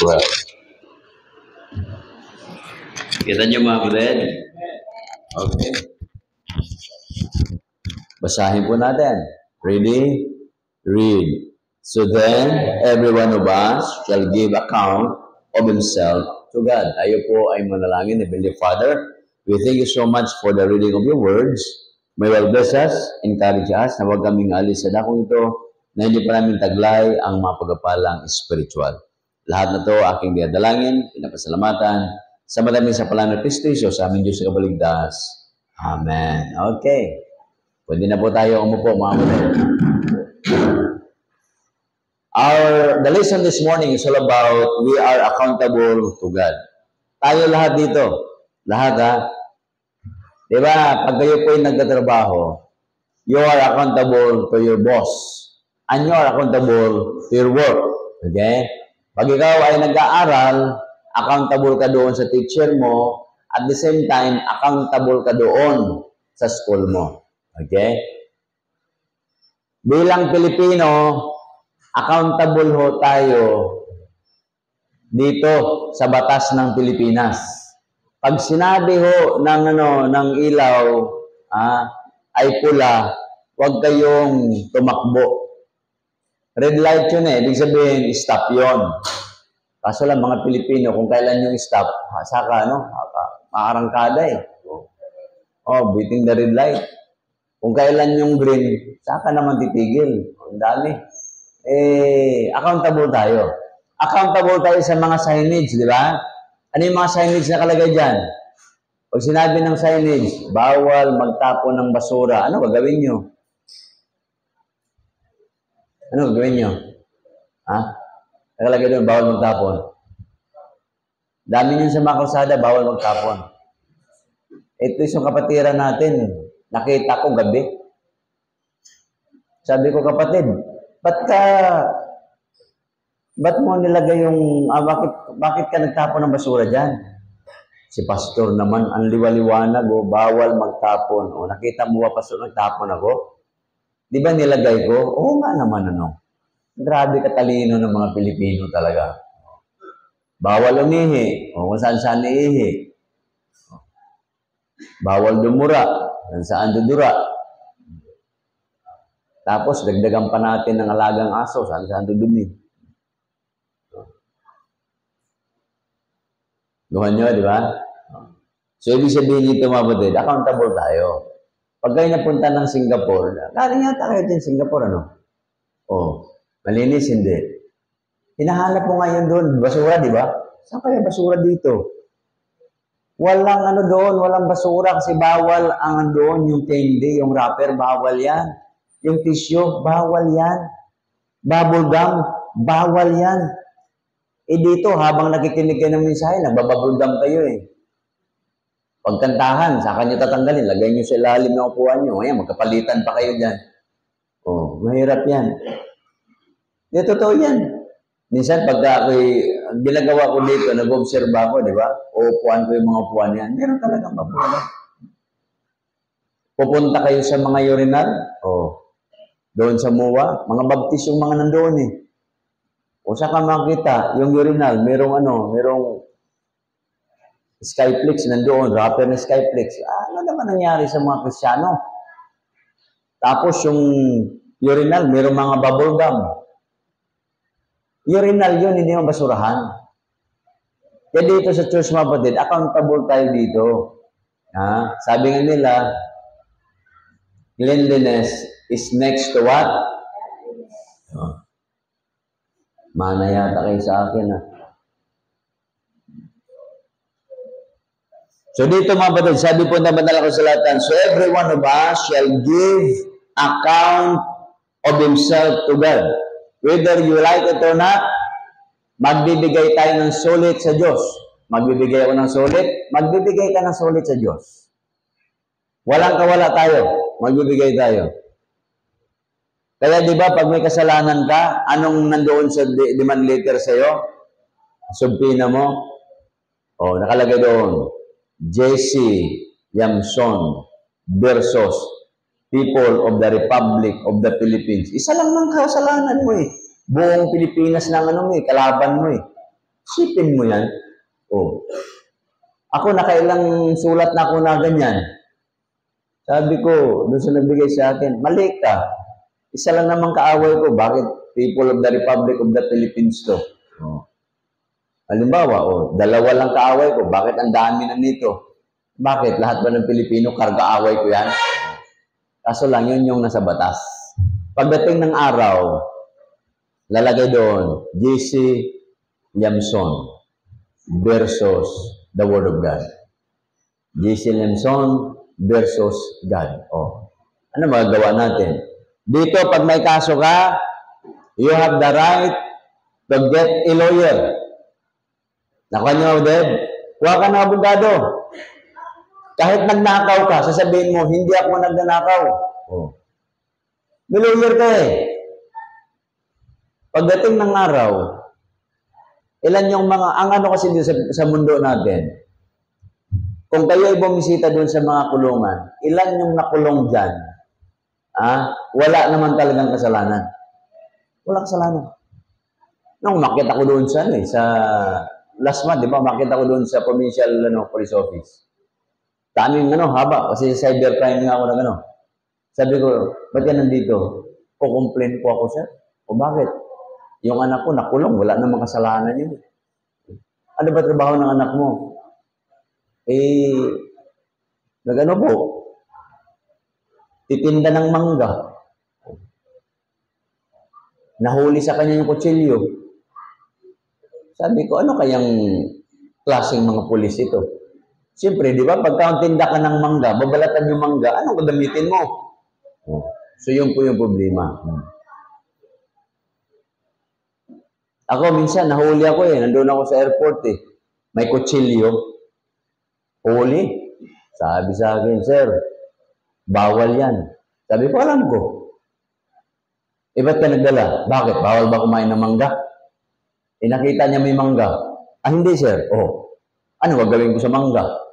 12. Kita niyo mga kapatid? Okay. Basahin po natin. Ready? Read. So then, every one of us shall give account of himself to God. Tayo po ay manalangin, Heavenly Father. We thank you so much for the reading of your words. May well bless us, encourage us, na huwag kaming alis sa dakong ito, na hindi pa namin taglay ang mapagapalang spiritual. Lahat na to aking dinadalangin, pinapasalamatan, sa madaming sa pala ng Kristo Jesus, sa aming Diyos sa kabaligtas. Amen. Okay. Pwede na po tayo umupo, mga kapatid. The lesson this morning is all about we are accountable to God. Tayo lahat dito. Lahat ha. Diba? Pag kayo po ay nagtatrabaho, you are accountable to your boss. And you are accountable to your work. Okay? Pag ikaw ay nag-aaral, accountable ka doon sa teacher mo. At the same time, accountable ka doon sa school mo. Okay? Bilang Pilipino, accountable ho tayo dito sa batas ng Pilipinas. Pag sinabi ho ng ilaw ay pula, huwag kayong tumakbo. Red light yun eh. Ibig sabihin, stop yun. Kaso lang mga Pilipino, kung kailan yung stop, saka maarangkada eh. Oh, beating the red light. Kung kailan yung green, saka naman titigil. Ang dami. Accountable tayo. Accountable tayo sa mga signage, di ba? Ano yung mga signage na kalagay dyan? Pag sinabi ng signage, bawal magtapon ng basura, ano gagawin nyo? Ano gagawin nyo? Nakalagay doon, bawal magtapon. Dami nyo sa mga kalsada, bawal magtapon. Ito yung kapatiran natin. Nakita ko gabi. Sabi ko, kapatid, ba't mo nilagay yung, bakit ka nagtapon ng basura dyan? Si pastor naman, ang liwaliwanag, bawal magtapon. Nakita mo ba, pastor, nagtapon ako? Di ba nilagay ko? Oo nga naman, Grabe katalino ng mga Pilipino talaga. Bawal umihi. Kung saan-saan iihi. Bawal dumura. Kung saan dudura. Tapos, dagdagan pa natin ng alagang aso. Saan-saan dudumi. Duhan nyo, di ba? So, ibig sabihin nito, mga kapatid, accountable tayo. Pag kayo napunta ng Singapore, galing yata kayo din Singapore, malinis, hindi. Hinahanap mo ngayon doon, basura, di ba? Saan kaya basura dito? Walang doon, walang basura kasi bawal ang doon, yung candy, yung wrapper, bawal yan. Yung tissue, bawal yan. Bubble gum, bawal yan. Dito, habang nakikinig kayo ng mensahe, nagbabubble gum kayo eh. Pagkantahan, saan nyo tatanggalin? Lagay nyo sa ilalim ng upuan nyo. Ayan, magkapalitan pa kayo dyan. Mahirap yan. Di, totoo yan. Minsan, pagka ginagawa ko dito, nag-observe ako, di ba? Uupuan ko yung mga upuan yan. Meron talagang mapula. Pupunta kayo sa mga urinal, doon sa MUA, mga baptist yung mga nandoon eh. Saan ka makita, yung urinal, merong Skyflex nandoon, wrapper na Skyflex. Ano naman nangyari sa mga Kristiyano? Tapos yung urinal, merong mga bubble gum. Urinal yun, hindi mo basurahan. Kaya dito sa church, mga kapatid, accountable tayo dito. Sabi nga nila, cleanliness is next to what? Mana yata kayo sa akin, So dito mga kapatid, sabi po naman na kasulatan, so every one of us shall give account of himself to God. Whether you like it or not, magbibigay tayo ng sulit sa Diyos. Magbibigay ako ng sulit, magbibigay ka ng sulit sa Diyos. Walang kawala tayo, magbibigay tayo. Kaya di ba pag may kasalanan ka, anong nandoon sa demand letter sa'yo? Subpina mo? Nakalagay doon. J.C. Yamson versus people of the Republic of the Philippines. Isa lang ng kasalanan mo eh. Buong Pilipinas ng kalaban mo eh. Sipin mo yan. Oh. Ako, nakailang sulat na ako na ganyan. Sabi ko, doon sa nagbigay sa akin, mali ka. Isa lang naman kaaway ko. Bakit people of the Republic of the Philippines to? Oh. Halimbawa, dalawa lang kaaway ko. Bakit ang dami na nito? Bakit? Lahat ba ng Pilipino, karga-away ko yan? Kaso lang, yun yung nasa batas. Pagdating ng araw, lalagay doon, J.C. Lamson versus the Word of God. J.C. Lamson versus God. Oh. Ano magagawa natin? Dito, pag may kaso ka, you have the right to get a lawyer. Nakuha niyo, Deb? Kuha ka ng abogado. Kahit nagnakaw ka, sasabihin mo, hindi ako nagnanakaw. Oh. May lawyer ka eh. Pagdating ng araw, ilan yung mga, ang ano kasi sa mundo natin, kung kayo ay bumisita doon sa mga kulungan, ilan yung nakulong dyan, wala naman talagang kasalanan. Wala kasalanan. Nung makita ko doon sa last month, di ba, makita ko doon sa provincial police office. Daming haba, kasi cybercrime nga ako na Sabi ko, ba't yan nandito? Kukomplain po ako, sir. O bakit? Yung anak ko nakulong, wala namang kasalanan yun. Ano ba trabaho ng anak mo? Po, titinda ng mangga. Nahuli sa kanya yung kutsilyo. Sabi ko, ano kayang klaseng mga pulis ito? Siyempre, di ba, pagka tinda ka ng mangga, babalatan yung mangga, anong gagamitin mo? So, yun po yung problema. Ako, minsan, nahuli ako nandun ako sa airport May kutsilyo. Huli. Sabi sa akin, sir, bawal yan. Sabi ko, alam ko. Ba't ka nagdala? Bakit? Bawal ba kumain ng mangga? Nakita niya may mangga. Hindi, sir. Ano gagawin ko sa mangga?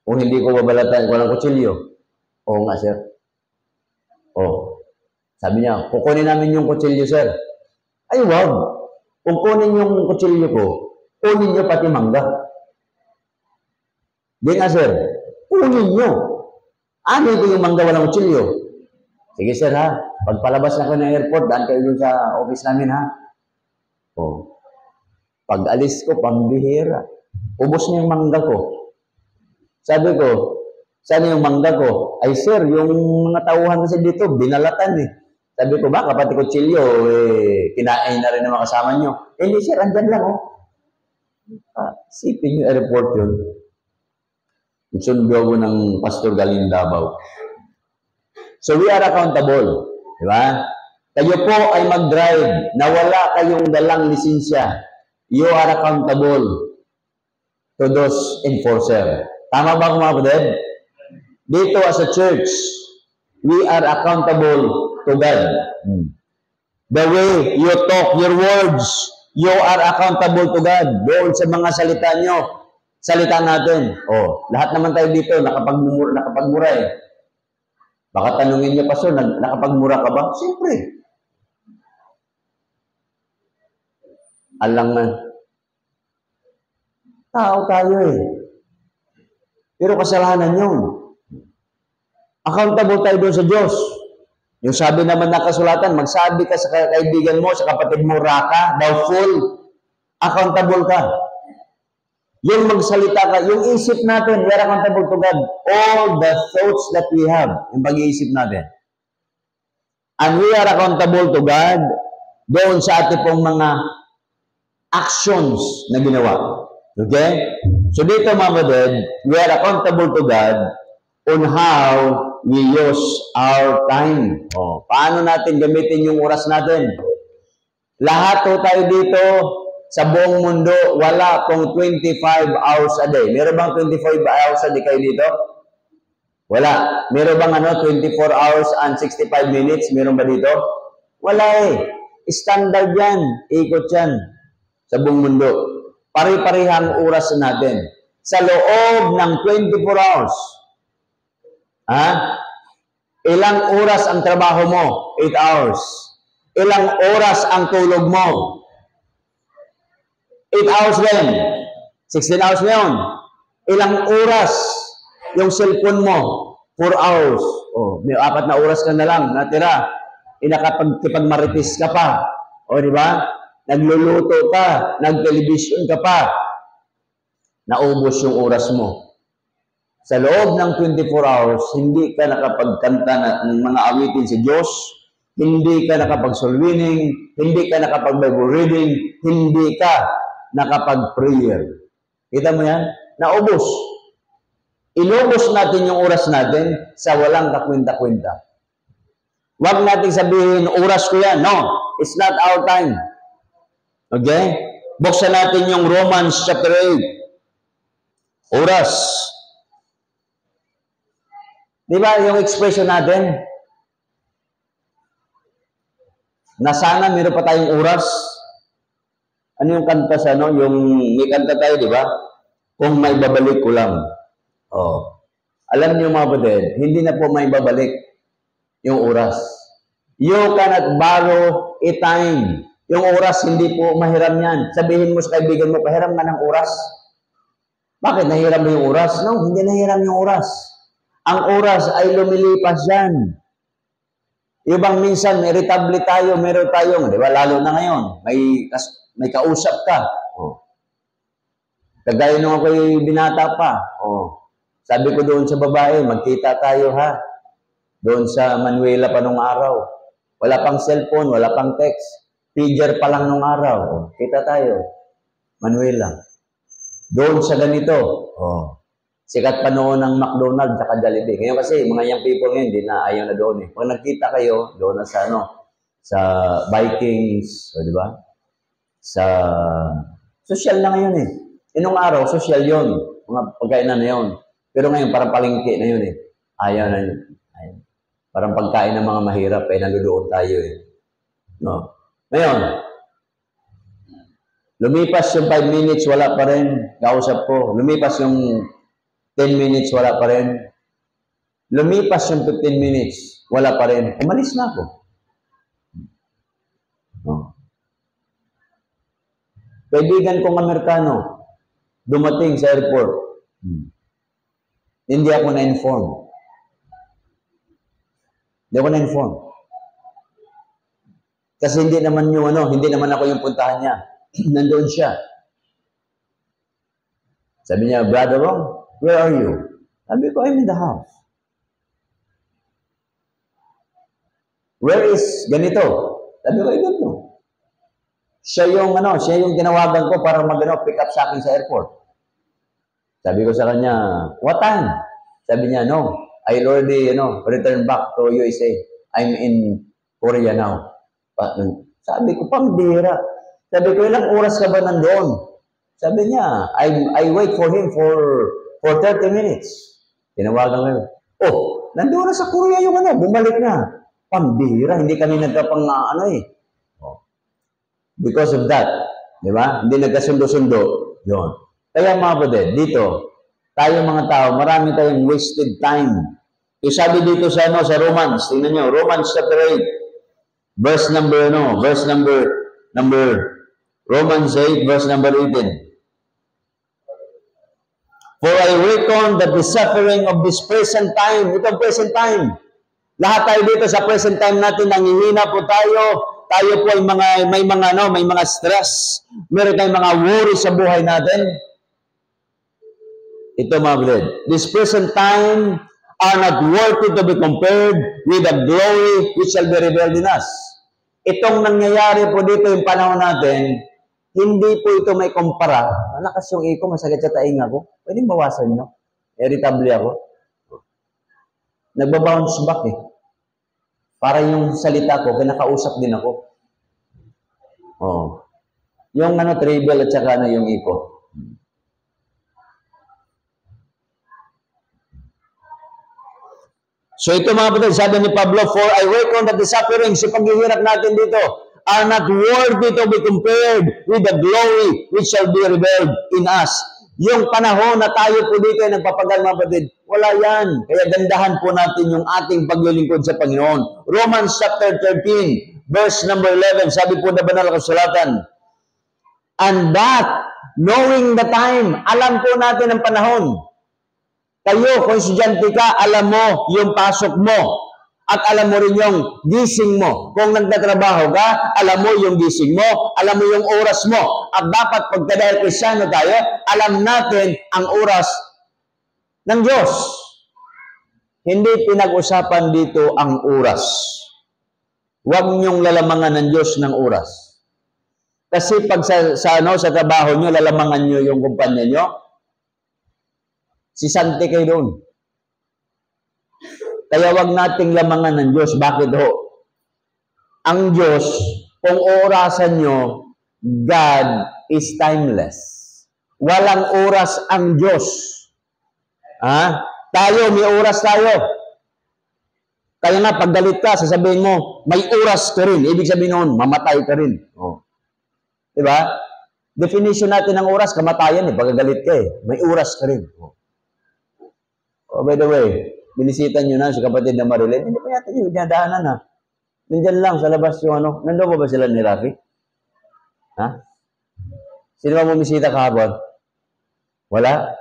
Kung hindi ko babalatan ko ng kutsilyo. Oo nga, sir. Sabi niya, kukunin namin yung kutsilyo, sir. Ay, wag. Kung kunin yung kutsilyo ko, kunin niyo pati mangga. Di nga, sir. Kunin niyo. Ano ito yung mangga walang kutsilyo? Sige, sir, ha. Pagpalabas na ko ng airport, daan kayo dun sa office namin, ha. Pag alis ko, pambihira. Ubos na yung mangga ko. Sabi ko, saan yung mangga ko? Ay, sir, yung mga tauhan kasi dito, binalatan Sabi ko, baka pati kutsilyo, kinain na rin ng mga kasama nyo. Hindi, sir, andyan lang, Sipin yung airport yun. Sundo ko ng pastor galing Davao. So, we are accountable. Di ba? Kayo po ay mag-drive na wala kayong dalang lisensya. You are accountable to those enforcer. Tama ba mga kapatid? Dito as a church, we are accountable to God. The way you talk, your words, you are accountable to God. Doon sa mga salita nyo, salita natin. Lahat naman tayo dito, nakapagmura Baka tanungin niyo, Pastor, nakapagmura ka ba? Siyempre. Alangan. Tao tayo Pero kasalanan yun. Accountable tayo doon sa Diyos. Yung sabi naman na kasulatan, magsabi ka sa kaibigan mo, sa kapatid mo, raka, doubtful. Accountable ka. Yung magsalita ka, yung isip natin, we are accountable to God. All the thoughts that we have, yung pag-iisip natin. And we are accountable to God doon sa ating pong mga actions na ginawa. Okay? So dito mga kapatid, we are accountable to God on how we use our time. Paano natin gamitin yung oras natin? Lahat tayo dito, sa buong mundo, wala pong 25 hours a day. Meron bang 25 hours a day kayo dito? Wala. Meron bang 24 hours and 65 minutes? Meron ba dito? Wala Standard yan. Ikot yan. Sa buong mundo. Pari-parihang oras natin. Sa loob ng 24 hours. Ilang oras ang trabaho mo? 8 hours. Ilang oras ang tulog mo? 8 hours din. 16 hours na yun. Ilang oras yung cellphone mo? 4 hours. Oh, may 4 na oras ka na lang natira. Nakapagmaritis ka pa. O, di ba? Nagluluto ka, nagtelevision ka pa. Naubos yung oras mo. Sa loob ng 24 hours, hindi ka nakapagkanta ng mga awitin sa Diyos, hindi ka nakapag-soul winning, hindi ka nakapag-Bible reading, hindi ka nakapag-prayer. Kita mo yan? Naubos. Inubos natin yung oras natin sa walang kakwenta-kwenta. Huwag natin sabihin, oras ko yan. No, it's not our time. Okay? Buksan natin yung Romans chapter 8. Oras. Di ba yung expression natin? Na sana meron pa tayong oras. Ano yung kanta sa ano? Yung may kanta tayo, di ba? Kung may babalik ko lang. Oh. Alam niyo mga kapatid, hindi na po may babalik yung oras. You cannot borrow a time. Yung oras, hindi po mahiram yan. Sabihin mo sa kaibigan mo, pahiram ka ng oras. Bakit nahiram mo yung oras? No, hindi nahiram yung oras. Ang oras ay lumilipas yan. Yung bang minsan, irritable tayo, meron tayong, di ba, lalo na ngayon, may kausap ka. Oh. Kagaya nung ako'y binata pa. Oh. Sabi ko doon sa babae, magkita tayo ha. Doon sa Manuela pa nung araw. Wala pang cellphone, wala pang text. Pager pa lang nung araw. Oh. Kita tayo. Manuela. Doon sa ganito. Oh. Sikat pa noon ng McDonald's at Jollibee. Ngayon kasi, mga young people ngayon, hindi na ayaw na doon eh. Pag nagkita kayo, doon na sa sa Vikings, o di ba? Sa social na ngayon eh. Inong araw, social yon, mga pagkainan na yun. Pero ngayon, parang palengke na yun eh. Ayaw na yun. Ayaw. Parang pagkain ng mga mahirap, eh, nandoon tayo eh. No? Ngayon, lumipas yung 5 minutes, wala pa rin. Kausap ko. Lumipas yung 10 minutes, wala pa rin. Lumipas yung 15 minutes, wala pa rin. Umalis na ako. No? Kaibigan kong Amerikano, dumating sa airport. Hindi ako na-inform. Hindi ako na-inform. Kasi hindi naman ako yung puntahan niya. Nandoon siya. Sabi niya, Brother Ron, where are you? Sabi ko, I'm in the house. Where is ganito? Sabi ko, I don't know. Siya yung tinawagan ko para pick up sa akin sa airport. Sabi ko sa kanya, what time? Sabi niya, no, I already, return back to USA. I'm in Korea now. Sabi ko, pambira. Sabi ko, ilang oras ka ba nandoon? Sabi niya, I wait for him for 30 minutes. Tinawagan ko yun. Oh, nandoon na sa Korea yung bumalik na. Pambira, hindi kami nagkapang Oh. Because of that, di ba? Hindi nagkasundo-sundo. Yun. Kaya mga kapatid, dito, tayo mga tao, marami tayong wasted time. Sabi dito sa Romans, tingnan nyo, Romans chapter 8, Romans 8, verse number 18. For I reckon that the suffering of this present time, itong present time, lahat tayo dito sa present time natin, nanghihina po tayo po ay may mga stress, meron tayong mga worry sa buhay natin. Ito mga kapatid, this present time are not worthy to be compared with the glory which shall be revealed in us. Itong nangyayari po dito yung panahon natin, hindi po ito may kumpara. Malakas yung iko, masakit sa tainga ko. Pwede bawasan nyo. Irritable ako. Nagbabounce back eh. Para yung salita ko, kinakausap din ako. Oh. Yung trivial at saka yung iko. So ito mga kapatid, sabi ni Pablo, for I reckon that the sufferings, yung paghihirap natin dito, are not worthy to be compared with the glory which shall be revealed in us. Yung panahon na tayo po dito ay nagpapagal mga kapatid, wala yan. Kaya gandahan po natin yung ating paglilingkod sa Panginoon. Romans chapter 13, verse number 11, sabi po na banal na kasulatan, and that Knowing the time. Alam po natin ang panahon. Kayo, kung estudyante ka, alam mo yung pasok mo. At alam mo rin yung gising mo. Kung nagtatrabaho ka, alam mo yung gising mo. Alam mo yung oras mo. At dapat pagka dahil Kristiyano tayo, alam natin ang oras ng Diyos. Hindi pinag-usapan dito ang oras. Huwag niyong lalamangan ng Diyos ng oras. Kasi pag sa trabaho niyo, lalamangan niyo yung kumpanya niyo, sisante kayo doon. Kaya wag nating lamangan ng Diyos. Bakit ho? Ang Diyos, kung orasan nyo, God is timeless. Walang oras ang Diyos. Tayo, may oras tayo. Kaya nga, pag galit ka, sasabihin mo, may oras ka rin. Ibig sabihin noon, mamatay ka rin. Diba? Definition natin ng oras, kamatayan eh. Pagkagalit ka eh. May oras ka rin. By the way, binisitan nyo na si kapatid na Marilyn. Hindi pa yata yung dinadaanan ha. Nandyan lang sa labas yung ano. Nandun ba sila ni Rafi? Sino ba bumisita kahapon? Wala?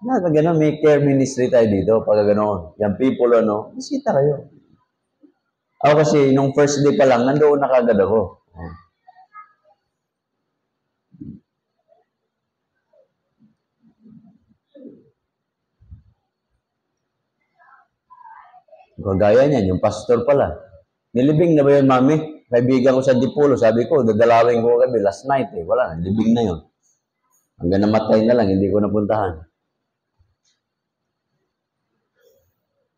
Pag gano'n, may care ministry tayo dito. Pag gano'n, yung people, bisita kayo. Ako kasi, nung first day pa lang, nandoon na kagad ako. Kagaya niyan, yung pastor pala. Nilibing na ba yun, mami? Kaibigan ko sa Dipulo, sabi ko, dadalawin ko kami last night eh. Wala, nilibing na yun. Hanggang namatay na lang, hindi ko napuntahan.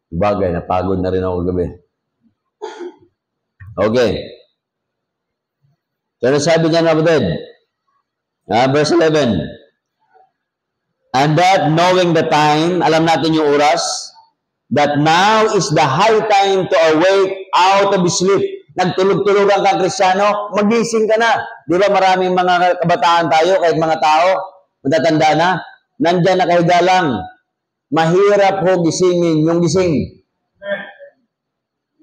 Bagay, napagod na rin ako gabi. Okay. So, sabi niya na kapatid, verse 11, and that knowing the time, alam natin yung oras, that now is the high time to awake out of sleep. Nagtulog-tulugan kang Kristiyano, magising ka na. Di ba maraming mga kabataan tayo, kahit mga tao, matatanda na, nandyan na kayo galang. Mahirap ho gisingin yung gising.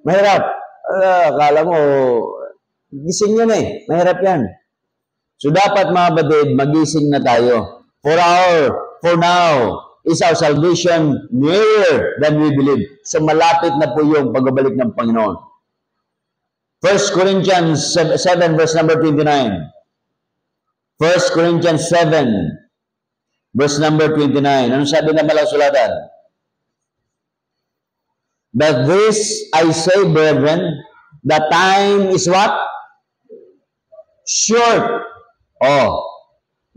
Mahirap. Akala mo, gising yun eh. Mahirap yan. So dapat mga batid, magising na tayo. For now, is our salvation nearer than we believe. So malapit na po yung pagbabalik ng Panginoon. 1 Corinthians 7 verse number 29. 1 Corinthians 7 verse number 29. Ano sabi na malang sulatan? But this I say, brethren, the time is what? Short.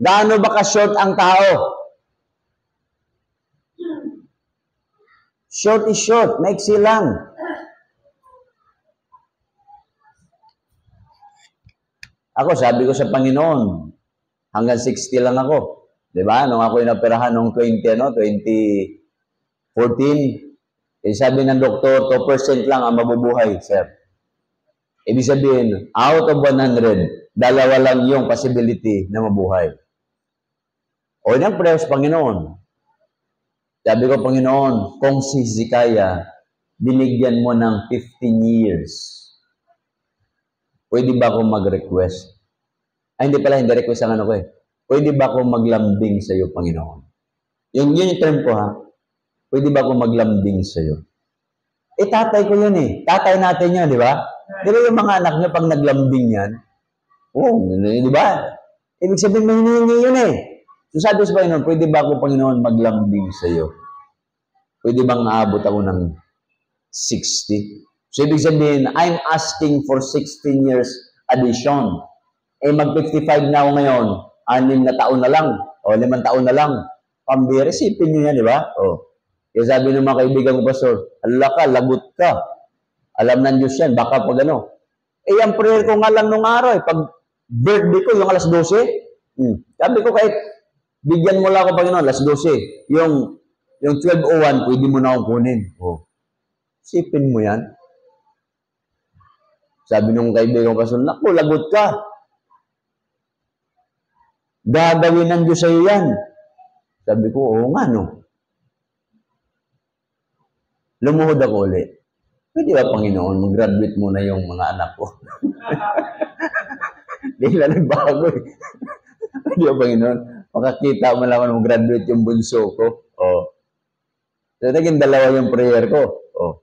Gaano ba ka-short ang tao? Short is short. Maiksi lang. Ako, sabi ko sa Panginoon, hanggang 60 lang ako. Diba? Nung ako inoperahan noong 2014, sabi ng doktor, 2% lang ang mabubuhay, sir. Ibig sabihin, out of 100, dalawa lang yung possibility na mabuhay. O yan, prayer sa Panginoon. Sabi ko, Panginoon, kung si Hezekiah, binigyan mo ng 15 years, pwede ba akong mag-request? Hindi request ang ano ko eh. Pwede ba akong maglambing sa iyo, Panginoon? Yun yung term ko ha. Pwede ba akong maglambing sa iyo? Tatay ko yun eh. Tatay natin yan, di ba? Di ba yung mga anak niya pag naglambing yan? Di ba? Ibig sabihin, may hinihingi yun eh. So sabi sa Panginoon, pwede ba ako, Panginoon, maglambing sa iyo? Pwede bang naabot ako ng 60? So ibig sabihin, I'm asking for 16 years addition. Mag-55 na ako ngayon, 6 na taon na lang, o 5 taon na lang. Pambira, isipin nyo yan, di ba? Kaya sabi ng mga kaibigan ko, Pastor, ala ka, lagot ka. Alam ng Diyos yan, baka pag ano. Ang prayer ko nga lang nung araw, pag birthday ko, yung alas 12, sabi ko kahit bigyan mo lang ako, Panginoon, alas 12, yung 12:01, pwede mo na akong kunin. Isipin mo yan. Sabi nung kaibigan ko, Pastor, naku, lagot ka. Gagawin ng Diyos sa'yo yan. Sabi ko, oo nga, no. Lumuhod ako ulit. Pwede ba, Panginoon, mag-graduate muna yung mga anak ko? bigla nagbago eh. Hindi ba, Panginoon? Makakita mo naman mo graduate yung bunso ko. Oh. So, naging dalawa yung prayer ko. Oh.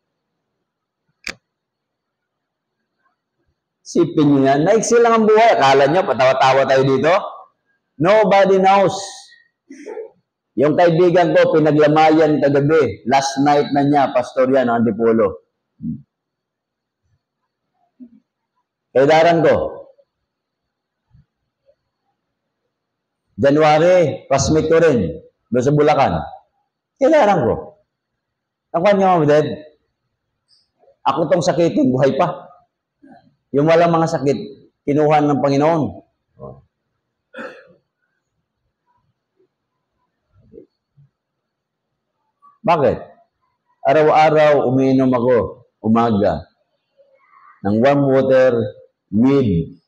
Sipin nyo yan. Naiksi lang ang buhay. Akala nyo, patawa-tawa tayo dito? Nobody knows. Yung kaibigan ko, pinaglamayan kagabi. Last night na niya, pastor yan, Antipolo. Kaidaran ko. January, classmate ko rin. Doon sa Bulacan. Kaidaran ko. Nakuha niyo, Mama Dad? Ako tong sakitin, buhay pa. Yung walang mga sakit, kinuha ng Panginoon. Bakit? Araw-araw umiinom ako, umaga, ng warm water with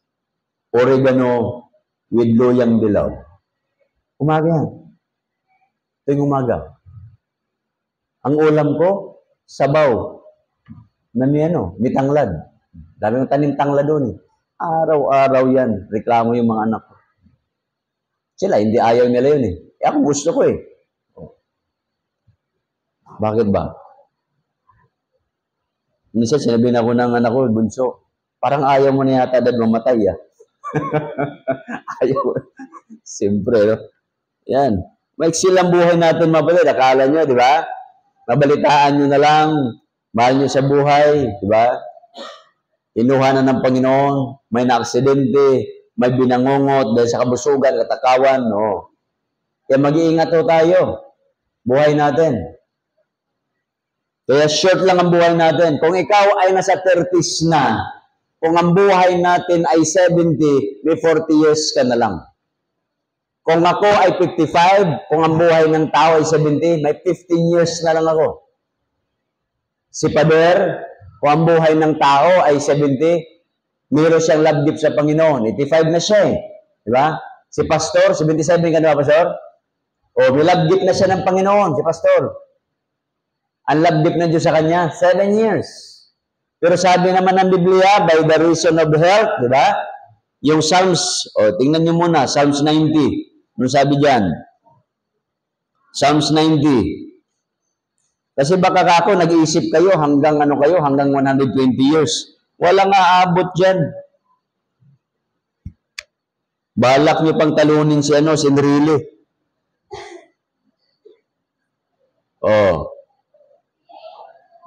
oregano with loyang dilaw. Umaga yan. Tuwing umaga. Ang ulam ko, sabaw na may tanglad. Dami ng tanim tanglad doon eh. Araw-araw yan. Reklamo yung mga anak ko. Sila, hindi ayaw nila yun eh. Ako gusto ko eh. Bakit ba? Minsan sinabi na ako ng anak ko, bunso, parang ayaw mo na yata dad mamatay ah. Ayaw. Siyempre, no? Yan. Maiksi lang buhay natin, mabalit. Akala nyo, di ba? Mabalitaan nyo na lang. Mahal nyo sa buhay, di ba? Inuha na ng Panginoon. May na-aksidente. May binangungot dahil sa kabusugan, katakawan. No? Kaya mag-iingat ho tayo. Buhay natin. Kaya short lang ang buhay natin. Kung ikaw ay nasa 30s na, kung ang buhay natin ay 70, may 40 years ka na lang. Kung ako ay 55, kung ang buhay ng tao ay 70, may 15 years na lang ako. Si Pader, kung ang buhay ng tao ay 70, mayroon siyang love gift sa Panginoon. 85 na siya eh. Di ba? Si Pastor, 77 ka na ba, Pastor? O, may love gift na siya ng Panginoon, si Pastor. Ang love gift na Diyos sa kanya, 7 years. Pero sabi naman ng Biblia, by the reason of health, di ba? Yung Psalms, tingnan nyo muna, Psalms 90. Ano sabi dyan? Psalms 90. Kasi baka ako, nag-iisip kayo, hanggang 120 years. Walang aabot dyan. Balak nyo pang talunin si Enrile.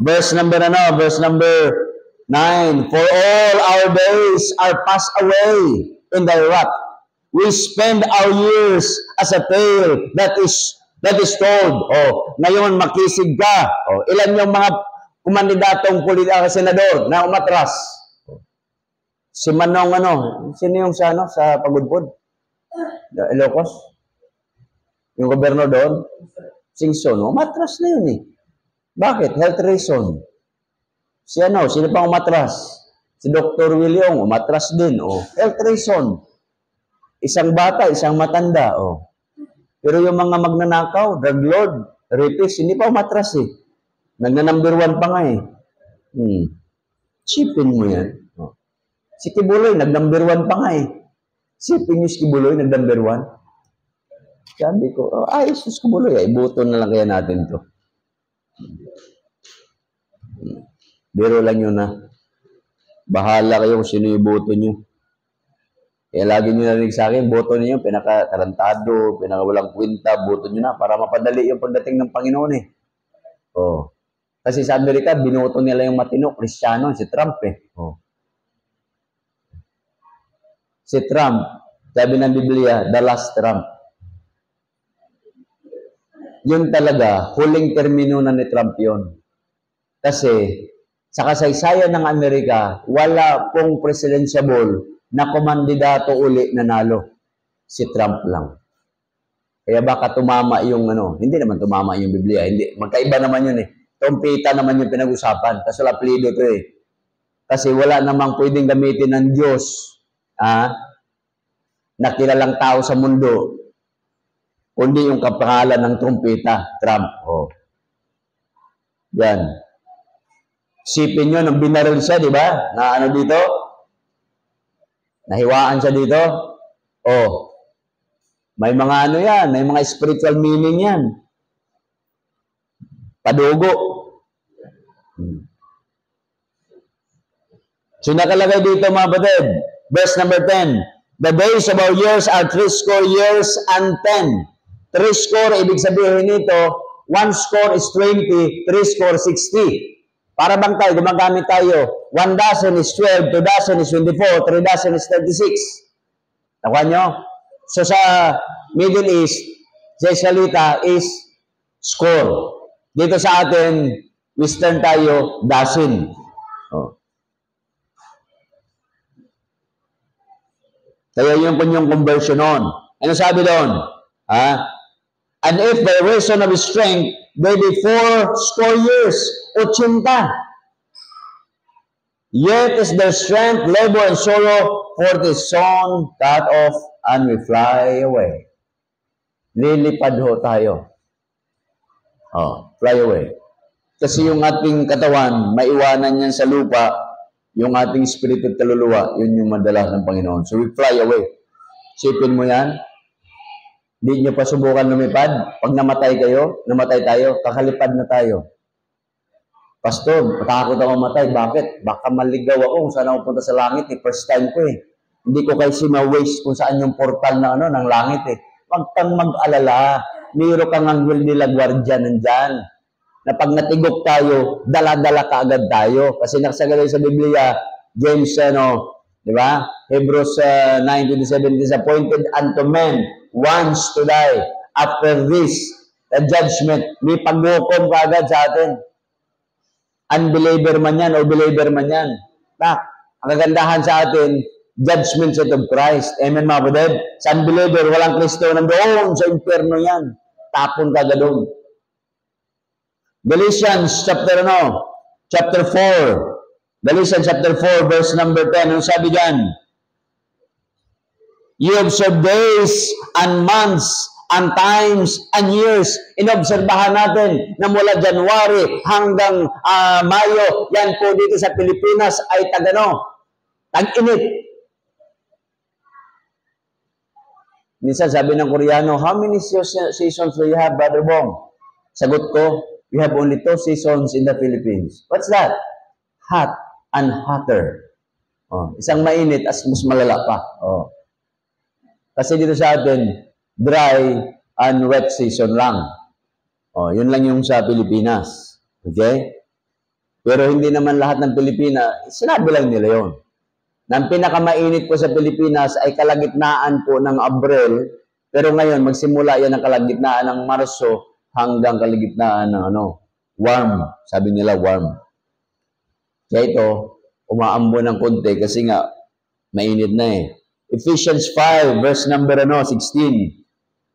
Verse number 9. For all our days are passed away in thy wrath. We spend our years as a tale that is told. Ngayon makisig ka. Ilan yung mga kumandidatong senador na umatras? Si Manong sino yung sa Pagudpod? Ilocos? Yung gobernador doon? Singson, umatras na yun eh. Bakit? Health reason. Sino pang umatras? Si Dr. William, umatras din. Health reason. Isang bata, isang matanda. Pero yung mga magnanakaw, drug lord, rapist, hindi pa umatras eh. Nagna-number 1 pa nga eh. Sipin mo yan. Si Kibuloy, nag-number 1 pa nga eh. Sipin nyo si Kibuloy, nag-number 1. Sabi ko, si Kibuloy, ibuto na lang kaya natin to. Biro lang yun na. Bahala kayo kung sino iboto nyo. Kaya lagi nyo narinig sa akin, boto niyo pinaka-tarantado, pinaka-walang kwenta, boto nyo na para mapadali yung pagdating ng Panginoon eh. Kasi sa Amerika, binoto nila yung matino, Kristiyano, si Trump eh. Si Trump, sabi ng Biblia, the last Trump. Yun talaga, huling termino na ni Trump yun. Kasi, sa kasaysayan ng Amerika, wala pong presidentiable na kumandidato uli nanalo. Si Trump lang. Kaya baka tumama yung hindi naman tumama yung Biblia. Hindi, magkaiba naman yun eh. Trumpeta naman yung pinag-usapan. Kasi laplido to eh. Kasi wala namang pwedeng gamitin ng Diyos na kilalang tao sa mundo kundi yung kapangalan ng trumpeta, Trump. Yan. Sipin nyo, nang binaril siya, di ba? Na dito? Nahiwaan siya dito? Oh, may mga ano yan, may mga spiritual meaning yan. Padugo. So nakalagay dito mga batid, verse number 10, the days of our years are 80 years and 10. 80, ibig sabihin nito, 1 score is 20, 3 score 60. Para bang tayo, gumagamit tayo, 1 dozen is 12, 2 dozen is 24, 3 dozen is 36. Nakuha nyo? So sa Middle East, sa salita is score. Dito sa atin, Western tayo, dozen. Oh. Kaya yung kunyong conversion on. Ano sabi doon? And if by reason of strength, they be 80 years, 80. Yet is their strength, labor, and sorrow, for the sun cut off, and we fly away. Lilipad ho tayo. Oh, fly away. Kasi yung ating katawan, maiwanan yan sa lupa, yung ating spirito at kaluluwa, yun yung madalas ng Panginoon. So we fly away. Sipin mo yan. Hindi nyo pa subukan lumipad. Pag namatay tayo, kakalipad na tayo. Pastor, matakot ako matay. Bakit? Baka maligaw ako kung saan ako punta sa langit. First time ko eh. Hindi ko kasi ma-waste kung saan yung portal na ng langit eh. Huwag kang mag-alala. Mayroon kang anghel nila gwardiya nandyan. Na pag natigok tayo, dala-dala ka agad tayo. Kasi nakasagalay sa Biblia, James, di ba? Hebrews 9:27, is appointed unto men once to die. After this, the judgment, may paghukom ka agad sa atin. Unbeliever man yan o believer man yan. Ang kagandahan sa atin, judgment seat of Christ. Amen, mga kapatid? Sa unbeliever, walang Kristo nandoon sa impyerno yan. Tapon ka agad doon. Galatians chapter 4. Galatians chapter 4 verse number 10. Ano sabi diyan? You observe days and months and times and years. Inobserbahan natin na mula January hanggang Mayo, yan po dito sa Pilipinas ay tag-init. Minsan sabi ng Koreano, how many seasons do you have, Brother Bong? Sagot ko, we have only 2 seasons in the Philippines. What's that? Hot and hotter. Oh, isang mainit as mas malala pa. Oh. Kasi dito sa atin, dry and wet season lang. Oh, yun lang yung sa Pilipinas. Okay? Pero hindi naman lahat ng Pilipinas, sinabi lang nila yun. Na ang pinakamainit po sa Pilipinas ay kalagitnaan po ng Abril, pero ngayon magsimula yan ang kalagitnaan ng Marso, hanggang kaligitnaan ng warm. Sabi nila warm. Kaya ito, umaambo ng konti kasi nga, mainit na eh. Ephesians 5, verse number 16.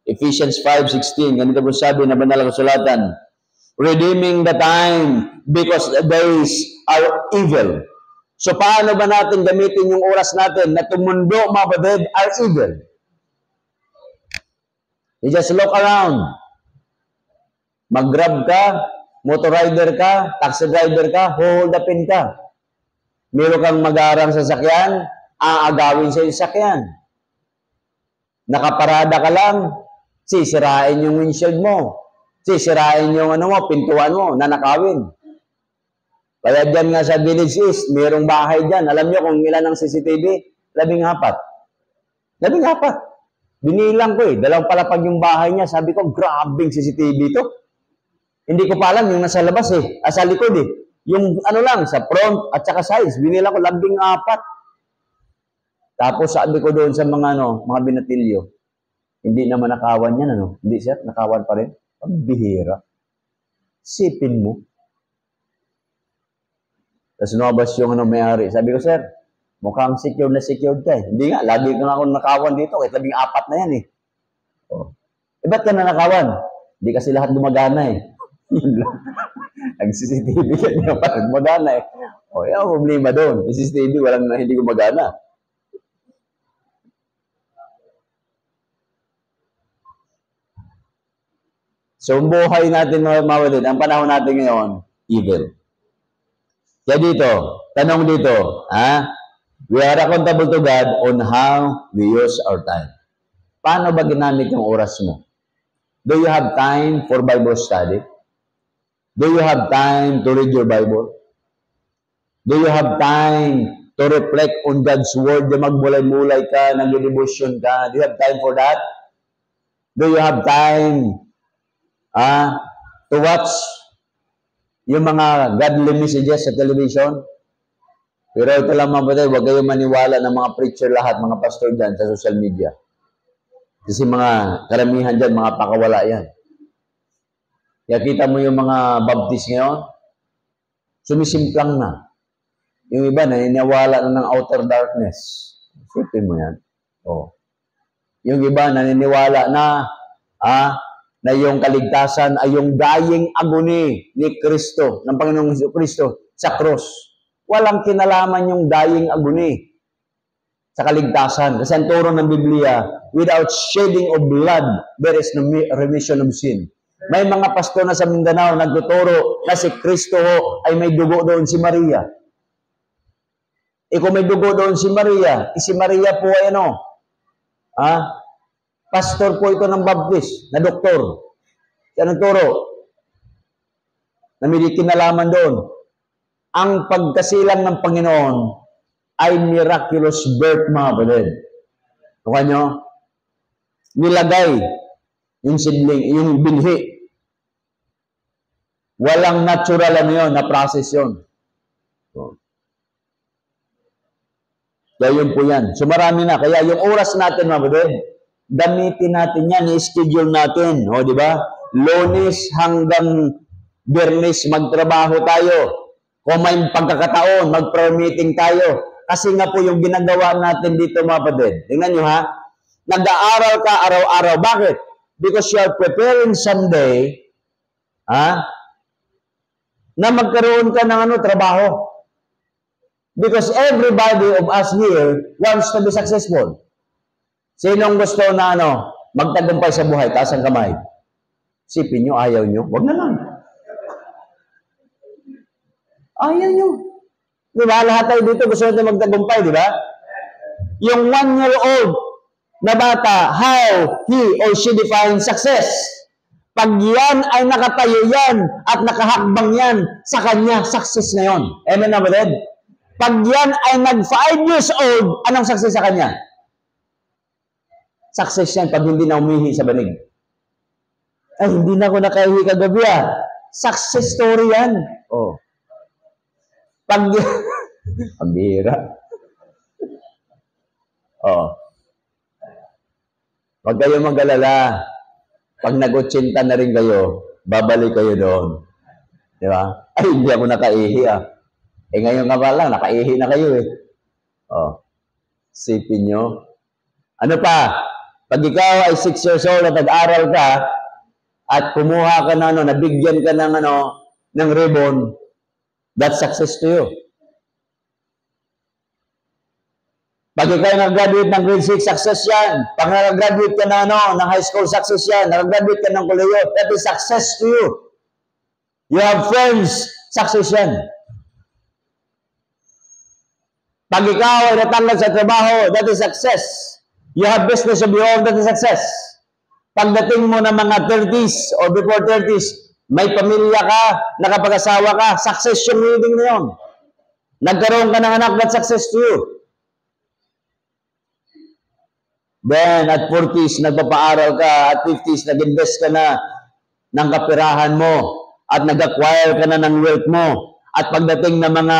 Ephesians 5:16. Ganito po sabi na banal na kasulatan. Redeeming the time because the days are evil. So paano ba natin gamitin yung oras natin na tumundo, mga kapatid, are evil? You just look around. Mag-grab ka, motor rider ka, taxi driver ka, hold upin ka. Meron kang mag-aarang sasakyan, aagawin sa sasakyan. Nakaparada ka lang, sisirain yung windshield mo. Sisirain yung pintuan mo, nanakawin. Kaya dyan nga sa Village East, mayroong bahay dyan. Alam nyo kung ilan ang CCTV? 14. 14. Binilang ko eh. 2 palapag yung bahay niya. Sabi ko, grabing CCTV to. Hindi ko pa alam yung nasa labas eh. Sa likod eh. Yung lang, sa front at saka sides. Binilang ko 14. Tapos sabi ko doon sa mga mga binatilyo, hindi naman nakawan yan Hindi sir, nakawan pa rin. Ang bihira. Sipin mo. Tapos lumabas yung may-ari. Sabi ko, sir, mukhang secured na secured ka eh. Hindi nga, lagi ko nga akong nakawan dito. Kahit 14 na yan eh. Oh. Ba't ka na nakawan? Hindi kasi lahat gumagana eh. Nag-CCTV ka niya pa. Gumagana eh. O, yung problema doon. Yung CCTV, hindi gumagana. So, ang buhay natin, mga kapatid, ang panahon natin ngayon, evil. Kaya dito, tanong dito, We are accountable to God on how we use our time. Paano ba ginamit yung oras mo? Do you have time for Bible study? Do you have time to read your Bible? Do you have time to reflect on God's Word? Yung magbulay-mulay ka, nag-devotion ka. Do you have time for that? Do you have time to watch yung mga godly messages sa television? Pero ito lang mga kapatid, huwag kayong maniwala ng mga preacher lahat, mga pastor dyan sa social media. Kasi mga karamihan dyan, mga pakawala yan. Kaya kita mo yung mga baptist ngayon, sumisimplang na. Yung iba, naniniwala na ng outer darkness. Isipin mo yan. Oh. Yung iba, naniniwala na na yung kaligtasan ay yung dying agony ni Kristo, ng Panginoong Kristo sa cross. Walang kinalaman yung dying agony sa kaligtasan. Kasi ang turo ng Biblia, without shedding of blood, there is no remission of sin. May mga pastor na sa Mindanao nagtuturo na si Kristo ay may dugo doon si Maria. Kung may dugo doon si Maria, si Maria po ay pastor po ito ng Baptist, na doktor. Siya nagturo. Na may kinalaman doon. Ang pagkasilang ng Panginoon ay miraculous birth, mga kapatid. Tukan nyo? Nilagay yung sidling, yung binhi. Walang natural na process yun. Kaya yun po yan. So marami na. Kaya yung oras natin, mga kapatid, gamitin natin yan, i-schedule natin. O, di ba? Lunes hanggang Biyernes, magtrabaho tayo. Kung may pagkakataon, mag-prayer meeting tayo. Kasi nga po yung ginagawa natin dito, mga kapatid. Tingnan nyo ha. Nag-aaral ka araw-araw. Bakit? Because you are preparing someday na magkaroon ka ng trabaho. Because everybody of us here wants to be successful. Sinong gusto na magtagumpay sa buhay? Taas ang kamay. Sipin nyo, ayaw nyo. Wag na lang. Ayaw nyo. Di ba? Lahat tayo dito gusto natin magtagumpay, di ba? Yung 1-year-old na bata, how he or she defines success. Pag yan ay nakatayo yan at nakahakbang yan, sa kanya, success na yun. Amen na ba, Dad? Pag yan ay nag-5 years old, anong success sa kanya? Success yan pag hindi na umihi sa banig. Ay, hindi na ako nakahihi kagabi Success story yan. Oh. Pag pambira. Oh. Huwag kayo mag-alala. Pag nag-80 na rin kayo, babalik kayo doon. Di ba? Ay, hindi ako nakaihi ngayon nga ba lang, nakaihi na kayo Oh. Sipin nyo. Ano pa? Pag ikaw ay 6 years old at nag-aral ka, at kumuha ka na, nabigyan ka ng ribbon, that's success to you. Pag ikaw nag-graduate ng grade 6, success yan. Pag nag-graduate ka na ng high school, success yan. Nag-graduate ka ng kolehiyo, that is success to you. You have friends, success yan. Pag ikaw ay natanggal sa trabaho, that is success. You have business of your own, that is success. Pagdating mo ng mga 30s or before 30s, may pamilya ka, nakapag-asawa ka, success yung reading na yun. Nagkaroon ka ng anak, that's success to you. Then, at 40s, nagpapaaral ka, at 50s, nag-invest ka na ng kapirahan mo, at nag-acquire ka na ng wealth mo, at pagdating ng mga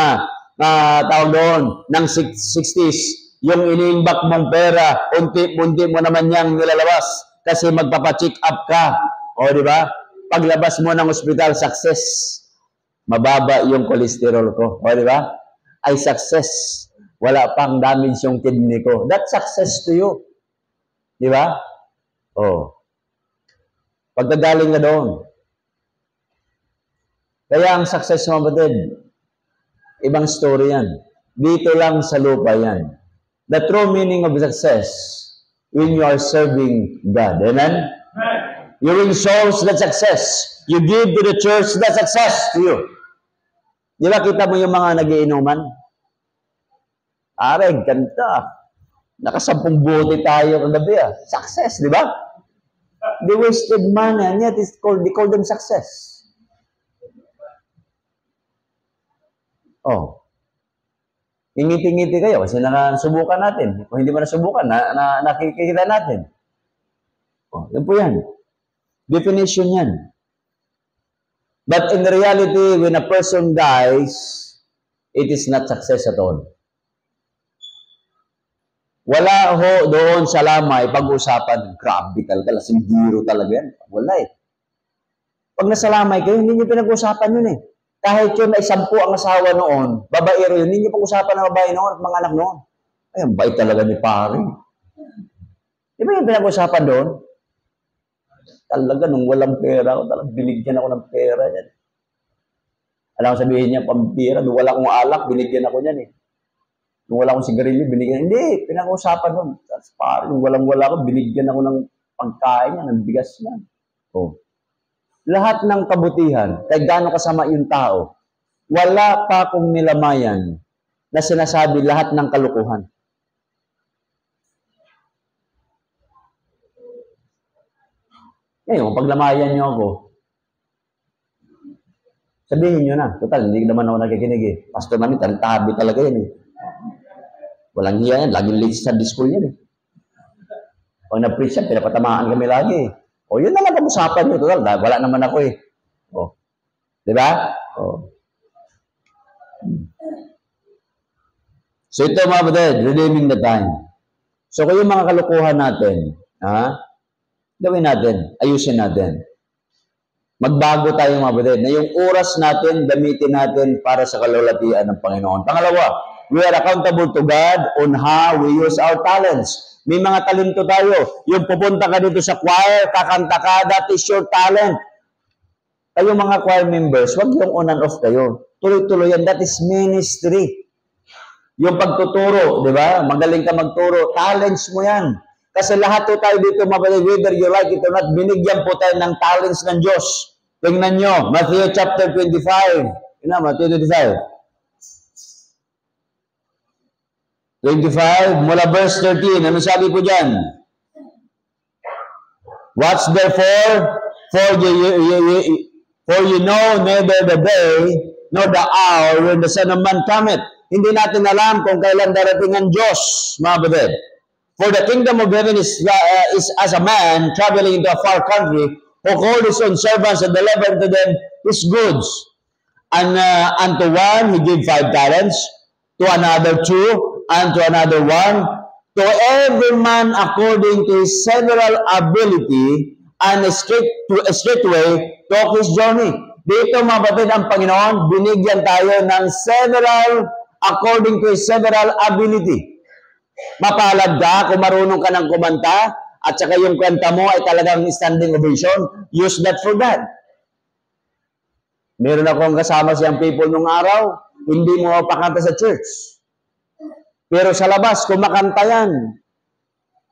tawag doon, ng 60s, yung iniimbak mong pera, unti-unti mo naman niyang nilalabas kasi magpapacheck up ka. O, di ba? Paglabas mo ng ospital, success. Mababa yung cholesterol ko. O, di ba? Ay success. Wala pang damage yung kidney ko. That's success to you. Di ba? O. Pagkagaling na doon. Kaya ang success mo, batid, ibang story yan. Dito lang sa lupa yan. The true meaning of success when you are serving God. Amen? You win souls, that's success. You give to the church, that's success to you. Di ba kita mo yung mga nagiinuman? Aray, ganda. Nakasampung bote tayo kagabi Success, di ba? They wasted money and yet they call them success. Oh. Ingiti-ngiti kayo kasi nasubukan natin. Kung hindi mo nasubukan, nakikita natin. Oh, yun po yan. Definition yan. But in reality, when a person dies, it is not success at all. Wala ho doon sa lamay pag-usapan, grabe talaga, lasing biro talaga yan. Wala Pag nasa lamay kayo, hindi nyo pinag-usapan yun Kahit yun ay 10 ang asawa noon, babaero yun, hindi nyo pag-usapan ng babae noon at mga anak noon. Ay, ang bait talaga ni pare. Di ba yung pinag-usapan doon? Talaga, nung walang pera, talagang binigyan ako ng pera yan. Alam ko sabihin niya, pampira, nung wala akong alak, binigyan ako niyan Nung wala akong sigarilyo, binigyan. Hindi, pinag-usapan doon. Tapos parang nung walang-wala ako, binigyan ako ng pagkain niya, ng bigas niya. Oh. Lahat ng kabutihan, kahit gaano kasama yung tao, wala pa akong nilamayan na sinasabi lahat ng kalukuhan. Ngayon, paglamayan niyo ako, sabihin niyo na. Total, hindi naman ako nakikinig Pastor namin, tabi talaga yan Walang hiya yan. Laging late sa school yan Pag na-preach yan, pinapatamaan kami lagi O, yun naman pag-usapan nyo. Total, wala naman ako O. Diba? O. So, ito mga kapatid, redeeming the time. So, kung yung mga kalukuhan natin, gawin natin, ayusin natin. Magbago tayo mga kapatid, na yung oras natin, gamitin natin para sa kalulatian ng Panginoon. Pangalawa, we are accountable to God on how we use our talents. May mga talento tayo. Yung pupunta ka dito sa choir, kakanta ka, that is your talent. Kayo mga choir members, wag yung on and off kayo. Tuloy-tuloy yan, that is ministry. Yung pagtuturo, di ba? Magaling ka magturo, talents mo yan. Kasi lahat po tayo dito, whether you like it or not, binigyan po tayo ng talents ng Diyos. Tingnan nyo, Matthew chapter 25. Matthew 25. 25, mula verse 13. Ano sabi po dyan? Watch therefore, for you know neither the day nor the hour when the Son of Man cometh. Hindi natin alam kung kailan darating ang Diyos, mga kapatid. For the kingdom of heaven is as a man traveling into a far country who called his own servants and delivered to them his goods. And unto one he gave 5 talents, to another 2, and to another 1, to every man according to his several ability, and straightway took his journey. Dito mga batid ang Panginoon, binigyan tayo ng several according to his several ability. Mapalad ka kung marunong ka ng kumanta, at saka yung kwenta mo ay talagang standing ovation, use that for God. Meron akong kasama siyang people nung araw, hindi mo pakanta sa church. Pero sa labas, kung makanta yan,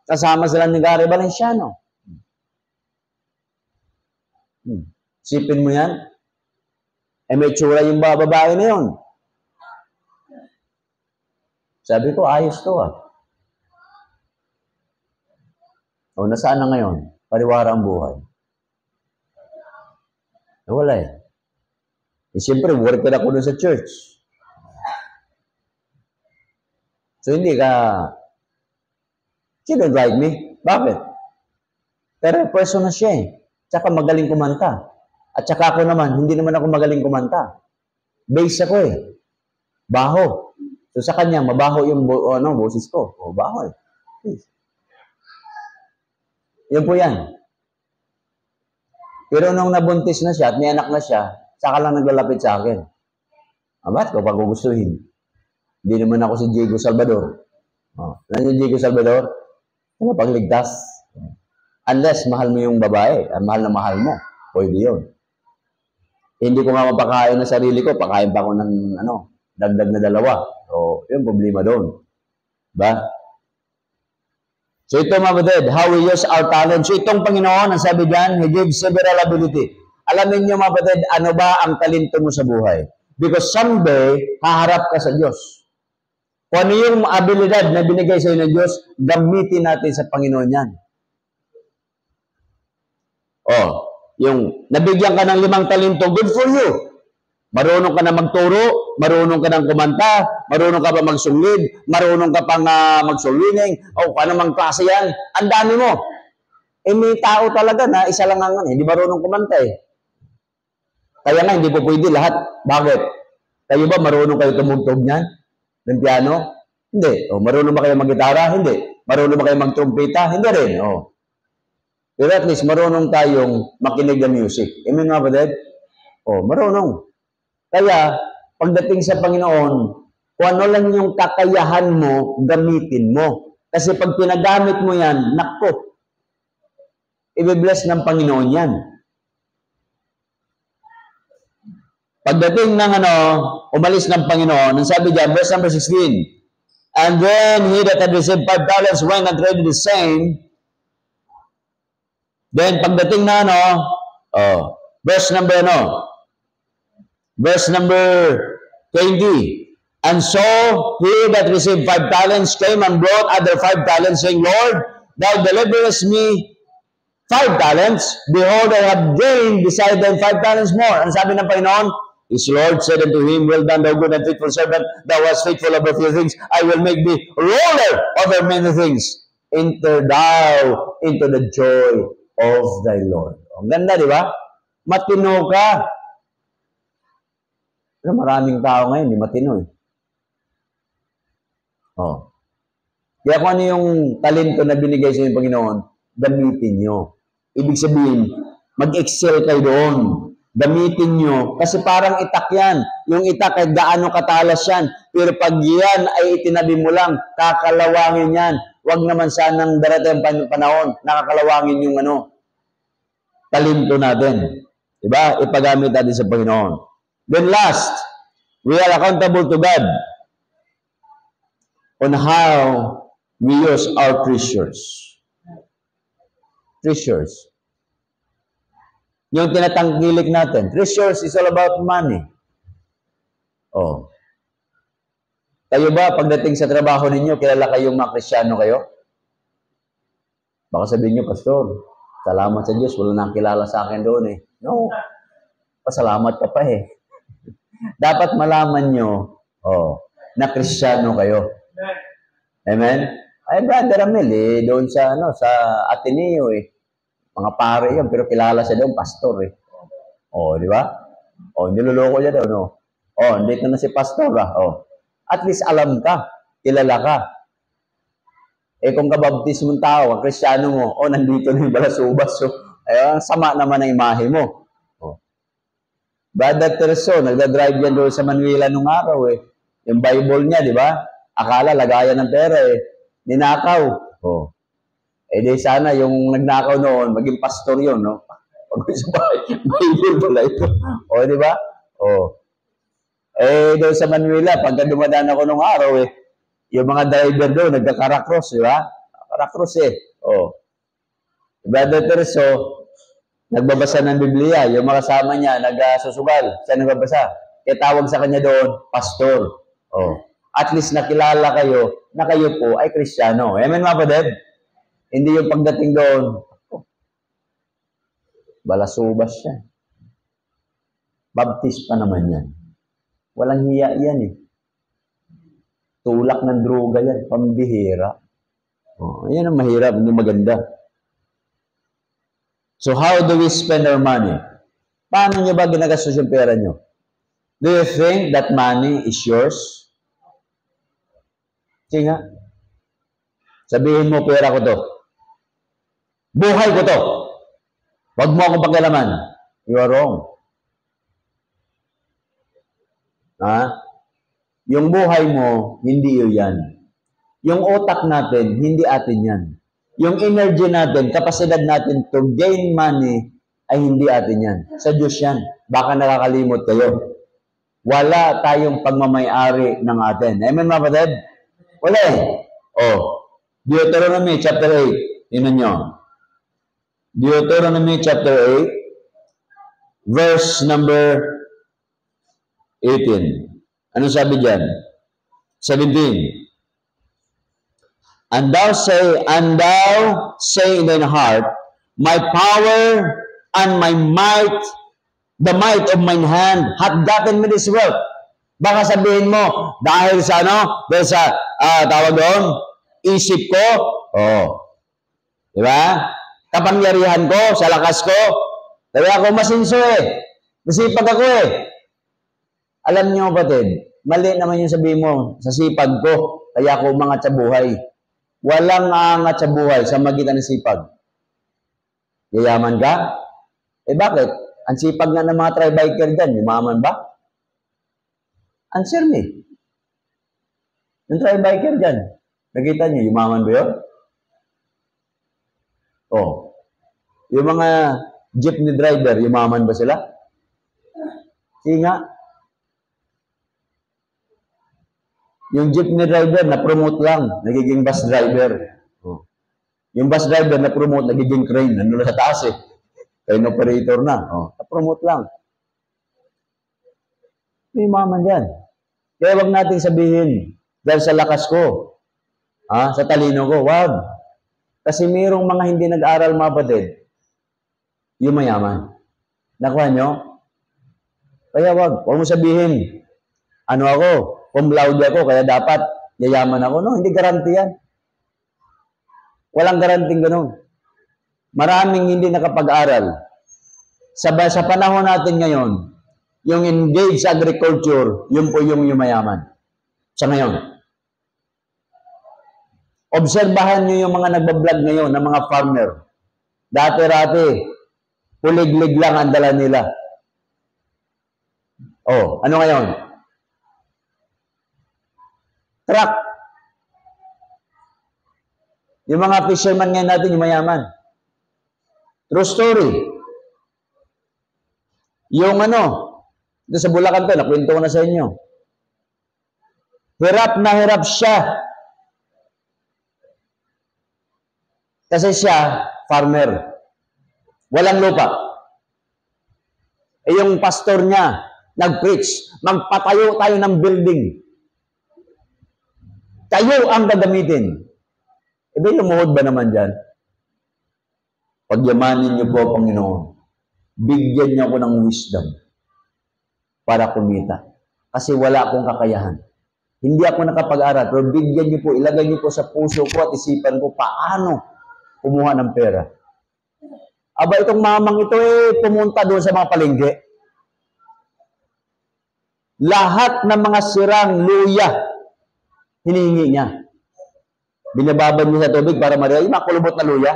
kasama sila ni Gary Valenciano. Sipin mo yan? May tsura yung babae na yun. Sabi ko, ayos to O, nasaan na ngayon? Pariwara ang buhay. Wala siyempre, worker ako doon sa church. So, hindi ka, she don't like me. Bakit? Pero person na siya Tsaka magaling kumanta. At saka ako naman, hindi naman ako magaling kumanta. Bass ako Baho. So, sa kanya, mabaho yung boses ko. Baho Yan po yan. Pero nung nabuntis na siya at may anak na siya, saka lang naglalapit sa akin. Ba't ko pagugustuhin? Hindi naman ako si Diego Salvador. Ano yung Diego Salvador? Ano pagligtas? Unless mahal mo yung babae, mahal na mahal mo, pwede yun. Hindi ko nga mapakain na sarili ko, pakain pa ako ng dagdag na 2. So, yung problema doon. Ba? So, ito mga kapatid, how we use our talent. So, itong Panginoon, ang sabi dyan, He gives several ability. Alamin niyo mga kapatid, ano ba ang talento mo sa buhay? Because someday, haharap ka sa Diyos. Kung ano yung abilidad na binigay sa ng Diyos, gamitin natin sa Panginoon yan. Yung nabigyan ka ng 5 talento, good for you. Marunong ka na magturo, marunong ka nang kumanta, marunong ka pa magsunglid, marunong ka pang magsulwining, o paano mang klase yan, ang dami mo. May tao talaga na isa lang ang hindi marunong kumanta eh. Kaya nga, hindi po pwede lahat. Bakit? Kayo ba marunong kayo tumugtog niyan? Ng piano? Hindi. Marunong ba kayo mag-gitara? Hindi. Marunong ba kayo mag-trumpeta? Hindi rin. Pero at least marunong tayong makinig ng music. Amen nga ba, Dad? Marunong. Kaya, pagdating sa Panginoon, kung ano lang yung kakayahan mo, gamitin mo. Kasi pag pinagamit mo yan, nakpo, i-bless ng Panginoon yan. Pagdating ng umalis ng Panginoon, ang sabi diyan, verse number 16, and then he that had received 5 talents went and traded the same. Then pagdating na verse number 20, and so he that received 5 talents came and brought other 5 talents, saying, Lord, thou deliverest me 5 talents. Behold, I have gained beside them 5 talents more. Ang sabi ng Panginoon, his Lord said unto him, well done, thou good and faithful servant, thou wast faithful over few things, I will make thee ruler over many things. Enter thou into the joy of thy Lord. Ang ganda, di ba? Matino ka. Pero maraming tao ngayon, di matino eh. Kaya kung ano yung talento na binigay sa inyo, Panginoon, gamitin nyo. Ibig sabihin, mag-excel kayo doon. Gamitin nyo. Kasi parang itak yan. Yung itak ay gaano katalas yan. Pero pag yan ay itinabi mo lang, kakalawangin yan. Huwag naman sanang darating panahon, nakakalawangin yung talento natin. Diba? Ipagamit natin sa Panginoon. Then last, we are accountable to God on how we use our treasures. Treasures. Yung tinatangkilik natin. Treasures is all about money. Kayo ba, pagdating sa trabaho ninyo, kilala kayong mga Kristiyano kayo? Baka sabihin nyo, Pastor, salamat sa Diyos, wala nang kilala sa akin doon eh. No, pasalamat ka pa eh. Dapat malaman nyo, na Kristiyano kayo. Amen? Ay, Brother Amel doon sa, sa Ateneo eh. Mga pare yan, pero kilala siya doon, pastor eh. Di ba? Niloloko niya daw, dito na si pastor At least alam ka, kilala ka. Kung kabaptis mong tao, ang Kristiyano mo, nandito na yung balasubas. Sama naman ang imahe mo. Brother Terso, nagdadrive yan doon sa Manuela nung araw eh. Yung Bible niya, di ba? Akala, lagayan ng pera eh. Ninakaw. Di sana yung nagnakaw noon, maging pastor yun, no? Bible pala ito. Di ba? Doon sa Manuela, pagka dumadaan ako nung araw eh, yung mga driver doon, nagkakarakros, di ba? Karakros eh. Brother Terso, nagbabasa ng Biblia. Yung mga kasama niya, nagsusugal. Siya nagbabasa. Kaya tawag sa kanya doon, pastor. At least nakilala kayo na kayo po ay Kristiyano. Amen, mga kapatid? Hindi yung pagdating doon, balasubas siya. Baptist pa naman yan. Walang hiya yan eh. Tulak ng droga yan. Pambihira. Yan ang mahirap, hindi maganda. So how do we spend our money? Paano nyo ba ginagastos yung pera nyo? Do you think that money is yours? Sige nga. Sabihin mo, pera ko to. Buhay ko to. Huwag mo akong pakialaman. You are wrong. Yung buhay mo, hindi yun yan. Yung utak natin, hindi atin yan. Yung energy natin, kapasidad natin to gain money, ay hindi atin yan. Sa Diyos yan. Baka nakakalimot kayo. Wala tayong pagmamayari ng atin. Amen, mga kapatid? Wala eh. Deuteronomy chapter 8. Tingnan nyo. Deuteronomy chapter 8, verse number 18. Ano sabi dyan? 17. And thou say in thine heart, my power and my might, the might of mine hand, hath gotten me this wealth. Baka sabihin mo, dahil sa dahil sa, tawag doon, isip ko, di ba? Kapangyarihan ko, sa lakas ko, kaya ako masinso masipag ako Alam niyo kapatid, mali naman yung sabihin mo, sa sipag ko, kaya ako umangat sa buhay. Walang aangat sa buhay sa magitan ng sipag. Yayaman ka? Bakit? Ang sipag nga ng mga tri-biker dyan, yumaman ba? Answer me. Yung tri-biker dyan, nakita niyo, yumaman ba yun? Yung mga jeepney driver, yumaman ba sila? Sige nga. Yung jeepney driver, na-promote lang, nagiging bus driver. Yung bus driver, na-promote, nagiging crane, nandun sa taas crane operator na. Na-promote lang. May maman yan. Kaya wag natin sabihin, dahil sa lakas ko, sa talino ko, wag. Kasi mayroong mga hindi nag-aral, mga batid, yung mayaman. Nakuha nyo? Kaya wag mo sabihin, ako, cum laude ako, kaya dapat yayaman ako. No, hindi garanti yan. Walang garanting ganun. Maraming hindi nakapag-aral. Sa panahon natin ngayon, yung engaged agriculture, yun po yung yumayaman. Sa ngayon. Obserbahan nyo yung mga nagbablog ngayon ng mga farmer. Dati-rati, puliglig lang ang dala nila. Ano ngayon? Truck. Yung mga fisherman ngayon natin, yung mayaman. True story. Yung doon sa Bulacan to, nakwento ko na sa inyo. Hirap na hirap siya. Kasi siya, farmer. Walang lupa. Yung pastor niya, nag-preach, magpatayo tayo ng building. Kayo ang gagamitin. Lumuhod ba naman dyan? Pagyamanin niyo po, Panginoon. Bigyan niyo ako ng wisdom para kumita. Kasi wala akong kakayahan. Hindi ako nakapag-aral, pero bigyan niyo po, ilagay niyo po sa puso ko at isipan ko paano kumuha ng pera. Itong mamang ito pumunta doon sa mga palengke. Lahat ng mga sirang luya, hinihingi niya. Binababad niya sa tubig para mariya. Yung makulubot na luya.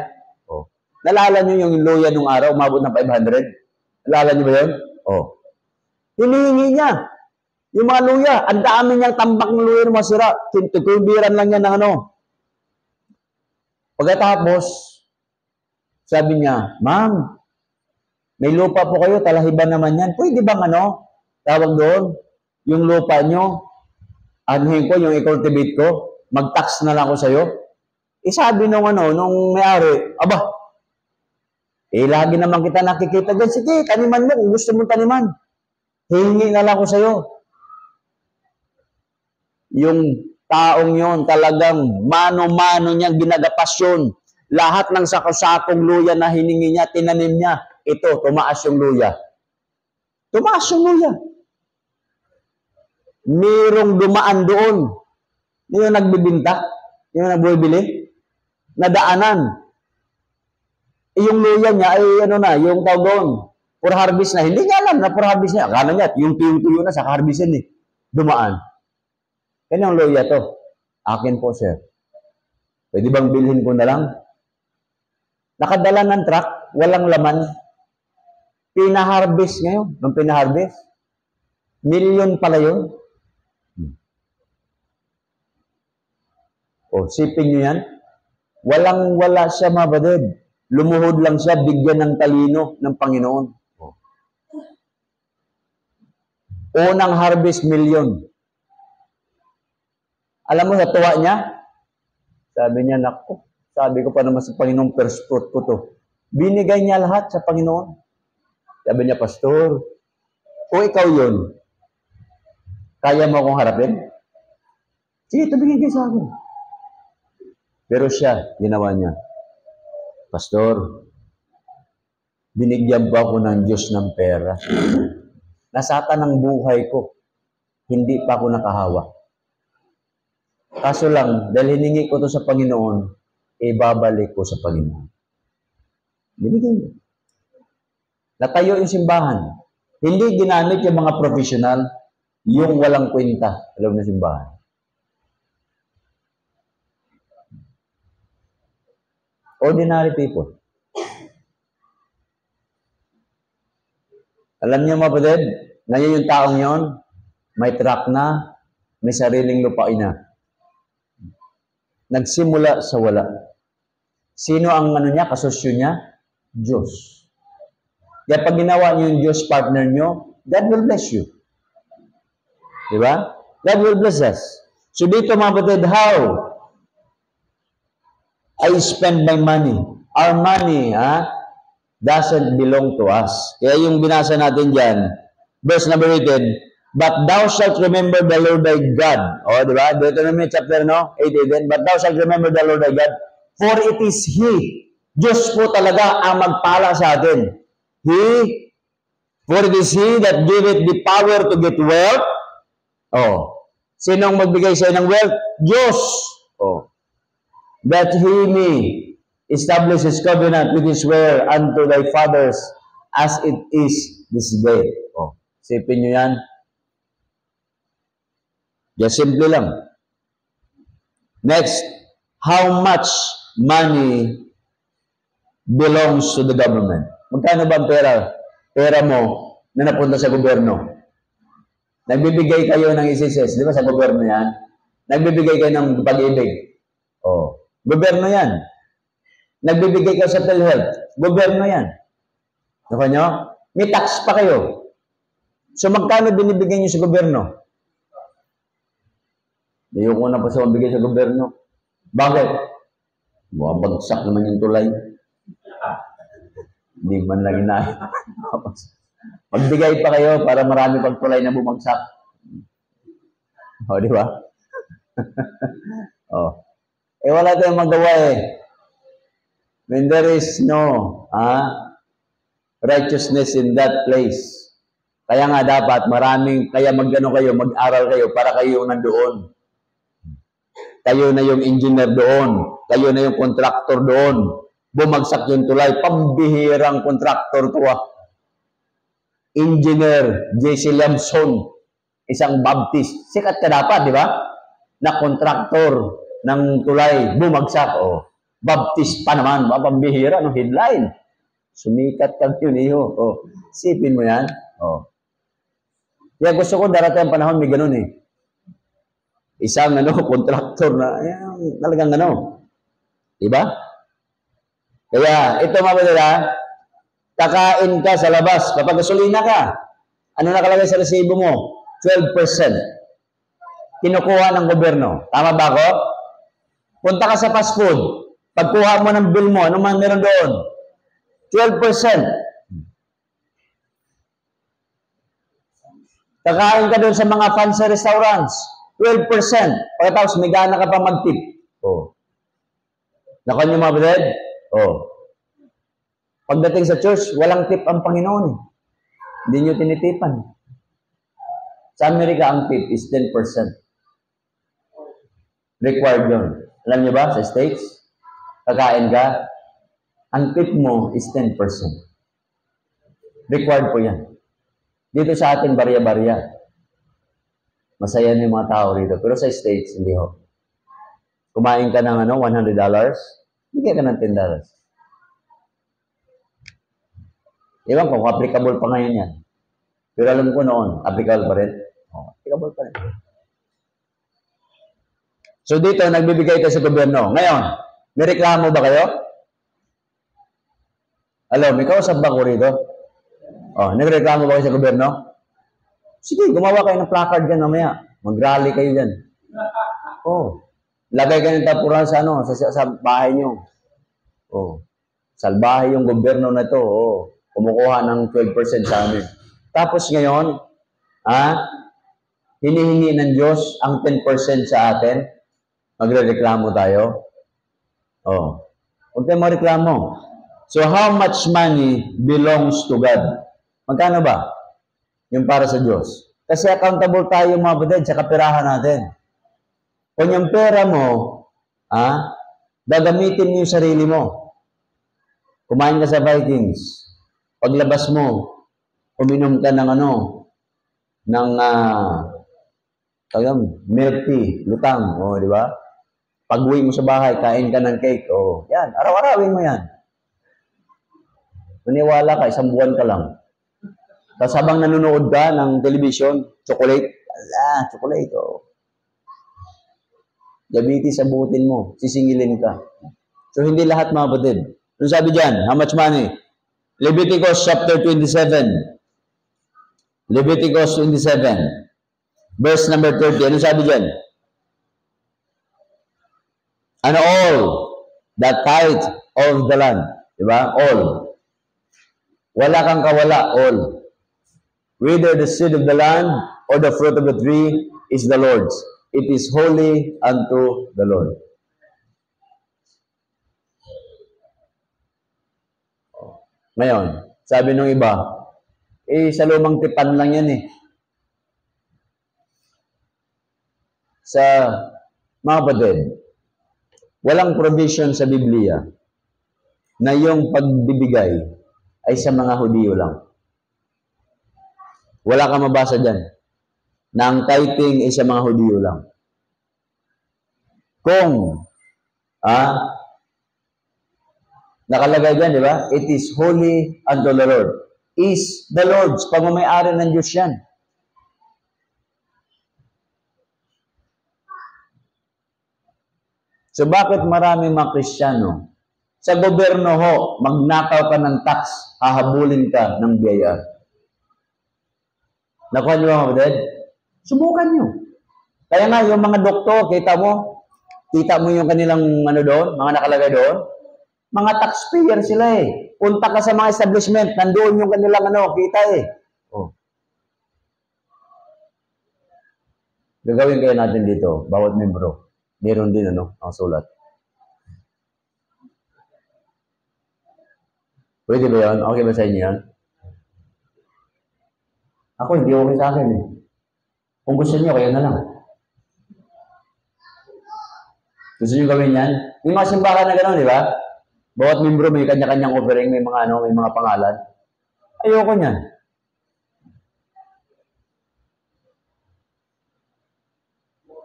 Nalala niyo yung luya nung araw, umabot ng 500? Nalala niyo ba yun? Hinihingi niya. Yung mga luya, ang dami niyang tambak ng luya ng mga sira. Tutubiran lang niya ng Pagkatapos, sabi niya, Ma'am, may lupa po kayo, talahiban naman yan. Pwede bang tawag doon, yung lupa nyo, anuhin ko, yung i-cultivate ko, mag-tax na lang ako sa'yo. Sabi nung may-ari, lagi naman kita nakikita dyan. Sige, taniman mo, kung gusto mong taniman. Hingi na lang ako sa'yo. Yung taong yon talagang mano-mano niyang ginagapasyon. Lahat ng sakong luya na hiningi niya, tinanim niya. Ito, tumaas yung luya. Tumaas yung luya. Merong dumaan doon. Yung nagbibinta, yung nagbibili, nadaanan. Yung luya niya ay yung tawag doon, for harvest na. Hindi niya alam na for harvest niya. Akala niya, yung tuyo na sa harvestin dumaan. Yan yung luya to. Akin po, sir. Pwede bang bilhin ko na lang? Nakadala ng truck, walang laman. Pinaharvest ngayon. Nung pinaharvest, milyon pala yun. Sipin nyo yan. Walang-wala siya, mga badid. Lumuhod lang siya, bigyan ng talino ng Panginoon. Unang harvest, milyon. Alam mo, sa tuwa niya, sabi niya, naku, sabi ko pa naman sa Panginoon, first fruit ko to. Binigay niya lahat sa Panginoon. Sabi niya, Pastor, kung ikaw yun, kaya mo akong harapin? Sige, tumingin kayo sa akin. Pero siya, ginawa niya, Pastor, binigyan ba ako ng Diyos ng pera? Nasatan ang buhay ko. Hindi pa ako nakahawak. Kaso lang, dahil hiningi ko to sa Panginoon, ibabalik ko sa Panginoon. Binigyan niya. Natayo yung simbahan. Hindi ginamit yung mga professional, yung walang kwenta, alam na simbahan. Ordinary people. Alam niyo mga kapatid, ngayon yung taong yon, may truck na, may sariling lupain na. Nagsimula sa wala. Sino ang kasosyo niya? Diyos. Kaya pag ginawa niyo yung Diyos partner niyo, God will bless you. Diba? God will bless us. So dito mga kapatid, how I spend my money. Our money, doesn't belong to us. Kaya yung binasa natin dyan, verse number 18, but thou shalt remember the Lord thy God. O, diba? Deuteronomy chapter 8:18, but thou shalt remember the Lord thy God, for it is He. Diyos po talaga ang magpala sa atin. For it is He that giveth the power to get wealth. Sinong magbigay sa'yo ng wealth? Diyos. That He may establish His covenant with His word unto thy fathers as it is this day. Sipin nyo yan. Just simple lang. Next, how much money belongs to the government? Magkano ba ang pera mo na napunta sa gobyerno? Nagbibigay kayo ng SSS, di ba sa gobyerno yan? Nagbibigay kayo ng pag-ibig. Gobyerno yan. Nagbibigay kayo sa PhilHealth. Gobyerno yan. Naku nyo? May tax pa kayo. So magkano binibigay nyo sa gobyerno? Ayoko na pa sa mabigay sa gobyerno. Bakit? Bagsak naman yung tulay. Hindi man lang magbigay pa kayo para marami pag tulay na bumagsak. Di ba? Wala tayong magawa When there is no righteousness in that place. Kaya nga dapat kaya mag-aral kayo para kayo nandoon. Kayo na yung engineer doon. Kayo na yung contractor doon. Bumagsak yung tulay. Pambihirang contractor to Engineer J.C. Lamson. Isang Baptist. Sikat ka dapat, di ba? Na contractor ng tulay. Bumagsak. Baptist pa naman. Pambihira ng headline. Sumikat ka yun sipin mo yan. Kaya gusto ko darating ang panahon may ganun Isang contractor na talagang Diba? Kaya ito mga kapatid, kakain ka sa labas. Kapag gasolina ka, ano nakalagay sa resibo mo? 12%. Kinukuha ng gobyerno. Tama ba ako? Punta ka sa fast food. Pagkuha mo ng bill mo, ano man meron doon? 12%. Kakain ka doon sa mga fancy restaurants. 12%. Pagkatapos, may gana ka pa mag-tip. Nakuha niyo mga kapatid? Pagdating sa church, walang tip ang Panginoon. Hindi niyo tinitipan. Sa Amerika, ang tip is 10%. Required yun. Alam niyo ba, sa States, kakain ka, ang tip mo is 10%. Required po yan. Dito sa atin, barya-barya. Masaya na yung mga tao rito. Pero sa States, hindi Kumain ka ng $100, bigyan ka ng $10. Iwan ko, applicable pa ngayon yan. Pero alam ko noon, applicable pa rin. Applicable pa rin. So dito, nagbibigay tayo sa gobyerno. Ngayon, may reklamo ba kayo? May kausap ba ko rito? Nagreklamo ba kayo sa gobyerno? Sige, gumawa kayo ng placard dyan mamaya. Mag-rally kayo dyan. Lagay kayo ng tapuran sa bahay nyo. Salbahe yung gobyerno na to. Kumukuha ng 12% sa amin. Tapos ngayon, hinihingi ng Diyos ang 10% sa atin. Magrereklamo tayo. Oh. Huwag tayo mareklamo. So, how much money belongs to God? Magkano ba? Yung para sa Diyos. Kasi accountable tayo mga kapatid sa kapirahan natin. Kung yung pera mo, gagamitin mo yung sarili mo. Kumain ka sa Vikings. Paglabas mo, uminom ka ng milk tea, lutang, di ba? Pag-uwi mo sa bahay, kain ka ng cake, yan, araw-arawin mo yan. Maniwala ka, isang buwan ka lang. Tapos habang nanonood ka ng television, chocolate, chocolate, diabetes sa buutin mo, sisingilin ka. So, hindi lahat mga kapatid. Ano sabi dyan? How much money? Leviticus chapter 27. Leviticus 27. Verse number 30. Ano sabi dyan? And all that tithe of the land. Diba? All. Wala kang kawala. All. Whether the seed of the land or the fruit of the tree is the Lord's. It is holy unto the Lord. Ngayon, sabi nung iba, sa lumang tipan lang yan eh. Sa mga kapatid, walang provision sa Biblia na yung pagbibigay ay sa mga Hudiyo lang. Wala ka mabasa dyan na ang tithing ay sa mga Hudiyo lang. Kung nakalagay dyan, di ba? It is holy unto the Lord. Is the Lord's. Pagmamayari ng Diyos yan. So, bakit marami mga Kristiyano? Sa gobyerno ho, magnakaw ka ng tax, hahabulin ka ng biyaya. Nakuha niyo mga kapatid? Subukan niyo. Kaya nga, yung mga doktor, kita mo yung kanilang doon, mga nakalagay doon, mga taxpayer sila eh. Punta ka sa mga establishment, nandoon yung kanilang kita eh. Gagawin kayo natin dito, bawat membro. Meron din ang sulat. Pwede ba yan? Okay ba sa inyo yan? Ako, hindi okay sa akin eh. Kung gusto niyo, kayo na lang. Gusto niyo gawin yan? May mga simbahan na gano'n, di ba? Bawat membro may kanya-kanyang offering, may mga pangalan. Ayoko niyan.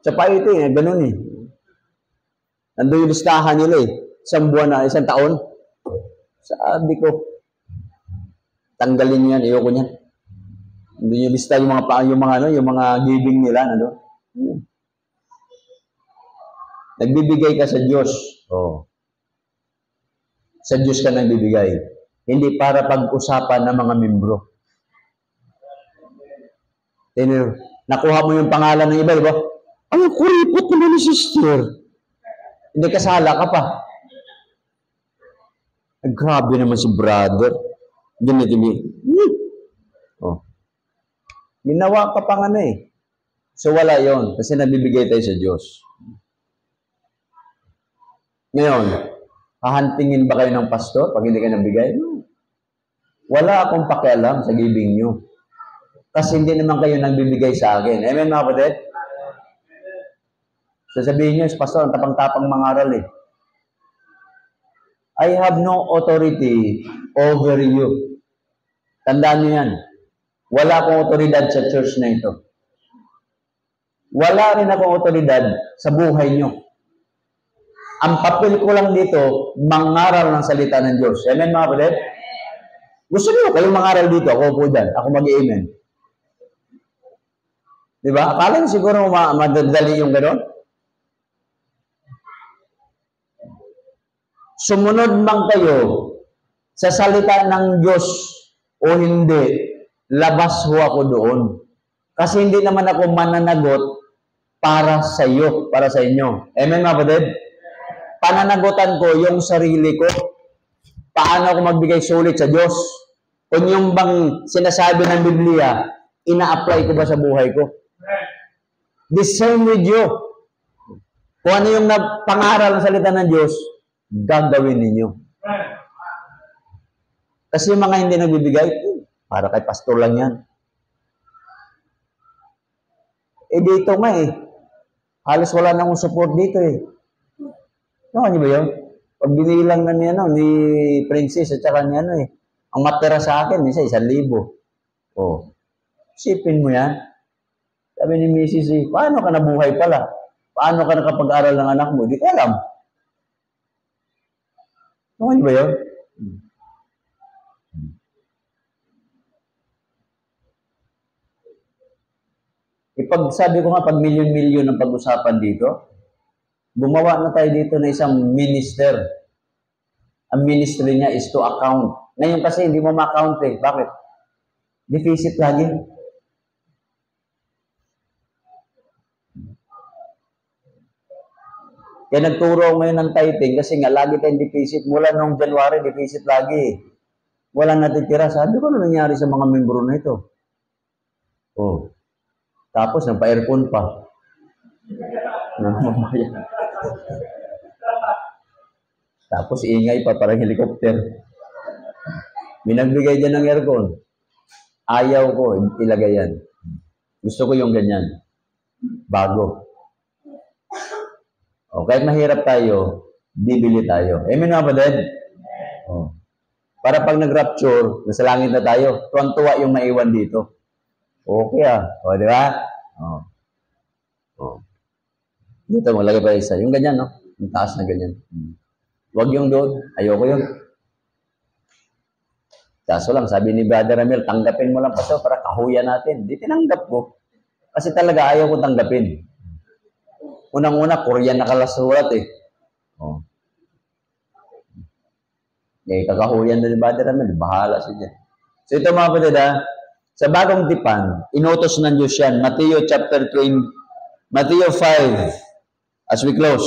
Sa paite, gano'n eh. Nandun yung listahan nila eh. Isang buwan na, isang taon. Sabi ko, tanggalin niyo yan, ayoko niyan. Nandun yung lista yung mga giving nila, nandun. Nagbibigay ka sa Diyos. Sa Diyos ka nagbibigay. Hindi para pag-usapan ng mga membro. Nakuha mo yung pangalan ng iba, di ba? Ay, kuripot naman ni sister. Hindi kasala ka pa. Grabe naman si brother. Ginawa ka pa eh. So wala yon kasi nabibigay tayo sa Diyos. Ngayon, hahantingin ba kayo ng pastor pag hindi kayo nabigay? Wala akong pakialam sa giving nyo. Kasi hindi naman kayo nagbibigay sa akin. Amen mga kapatid? Sasabihin nyo, pastor, ang tapang-tapang mangaral eh. I have no authority over you. Tandaan nyo yan. Wala akong otoridad sa church na ito. Wala rin akong otoridad sa buhay nyo. Ang papel ko lang dito, mangaral ng salita ng Diyos. Amen mga kapatid? Gusto nyo kayong mangaral dito, ako po dyan. Ako mag-amen. Diba? Akala nyo siguro madadali yung gano'n? Sumunod man kayo sa salita ng Diyos o hindi, labas ho ako doon. Kasi hindi naman ako mananagot para sa iyo, para sa inyo. Amen mga kapatid? Pananagutan ko yung sarili ko. Paano ako magbigay sulit sa Diyos? Kung yung bang sinasabi ng Biblia, ina-apply ko ba sa buhay ko? The same with you. Kung ano yung pangaral ng salita ng Diyos, gagawin ninyo. Kasi yung mga hindi nagbibigay, para kay pastor lang yan. Dito nga halos wala na akong support dito Ano niyo ba yun? Pag binilang na ni Princess at saka ni ang matira sa akin, minsan 1,000. Sipin mo yan. Sabi ni Mrs. paano ka nabuhay pala? Paano ka nakapag-aral ng anak mo? Di ko alam. Ano niyo ba yun? Sabi ko nga, pag milyon-milyon ang pag-usapan dito, gumawa na tayo dito na isang minister. Ang ministry niya is to account. Ngayon kasi hindi mo ma-account Bakit? Deficit lagi. Kaya nagturo ngayon ng tithing kasi nga lagi tayong deficit. Mula noong January, deficit lagi. Walang natitira. Sabi ko, ano nangyari sa mga membro na ito? Tapos, nagpa-aircon pa. Tapos, ingay pa, parang helicopter. May nagbigay dyan ng aircon. Ayaw ko, ilagay yan. Gusto ko yung ganyan. Bago. Kahit mahirap tayo, bibili tayo. Amen mga kapatid? Para pag nag-rapture, nasa langit na tayo, tuwan-tuwa yung maiwan dito. Okay di ba? Dito, malagay pa isa. Yung ganyan, Yung taas na ganyan. Huwag yung doon. Ayoko yun. Kaso lang, sabi ni Brother Ramil, tanggapin mo lang pa para kahuyan natin. Di tinanggap ko. Kasi talaga ayaw ko tanggapin. Unang-una, Korean nakalasurat kakahuyan na ni Brother Ramil. Bahala siya. So ito mga kapatid sa bagong tipan, inutos ng Diyos yan. Matthew 5. As we close.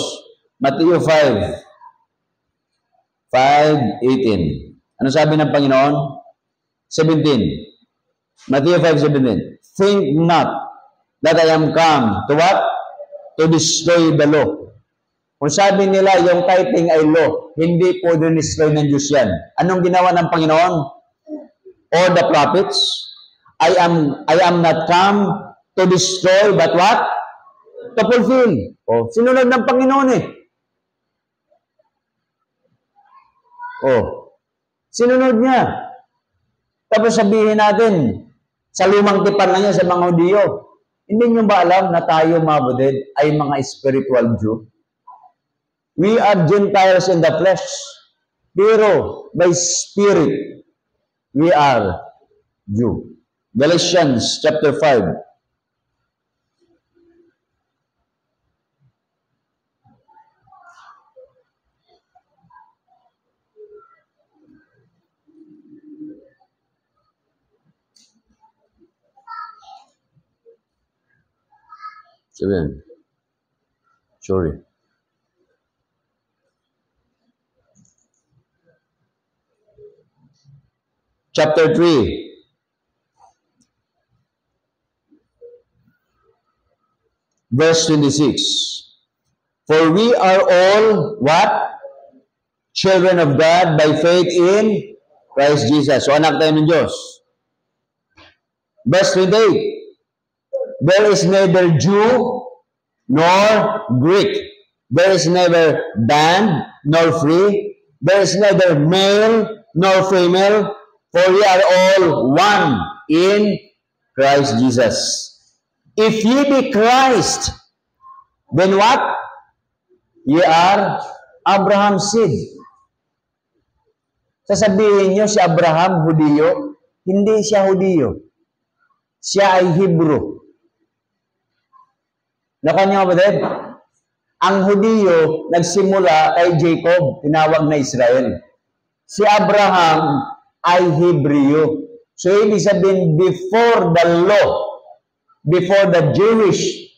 Matthew 5:18. Ano sabi ng Panginoon? 17. Matthew 5:17. Think not that I am come to what? To destroy the law. Kung sabi nila yung tithing ay law, hindi po destroy ng Diyos yan. Anong ginawa ng Panginoon? Or the prophets? I am not come to destroy, but what? To fulfill. Sinunod ng Panginoon sinunod niya. Tapos sabihin natin, sa lumang tipan na niya sa mga Hudiyo, hindi niyo ba alam na tayo, mga kapatid, ay mga spiritual Jew? We are Gentiles in the flesh. Pero, by spirit, we are Jew. Galatians chapter 5. Sorry. Chapter 3. Verse 26. For we are all, what? Children of God by faith in Christ Jesus. So, anak tayo ng Diyos. Verse 28. There is neither Jew nor Greek. There is neither bond nor free. There is neither male nor female. For we are all one in Christ Jesus. If ye be Christ, then what? Ye are Abraham's seed. Sasabihin nyo si Abraham, Hudiyo. Hindi siya Hudiyo. Siya ay Hebrew. Nakanyo ba din? Ang Hudiyo nagsimula kay Jacob, tinawag na Israel. Si Abraham ay Hebreo. So, ibig sabihin, before the law, before the Jewish,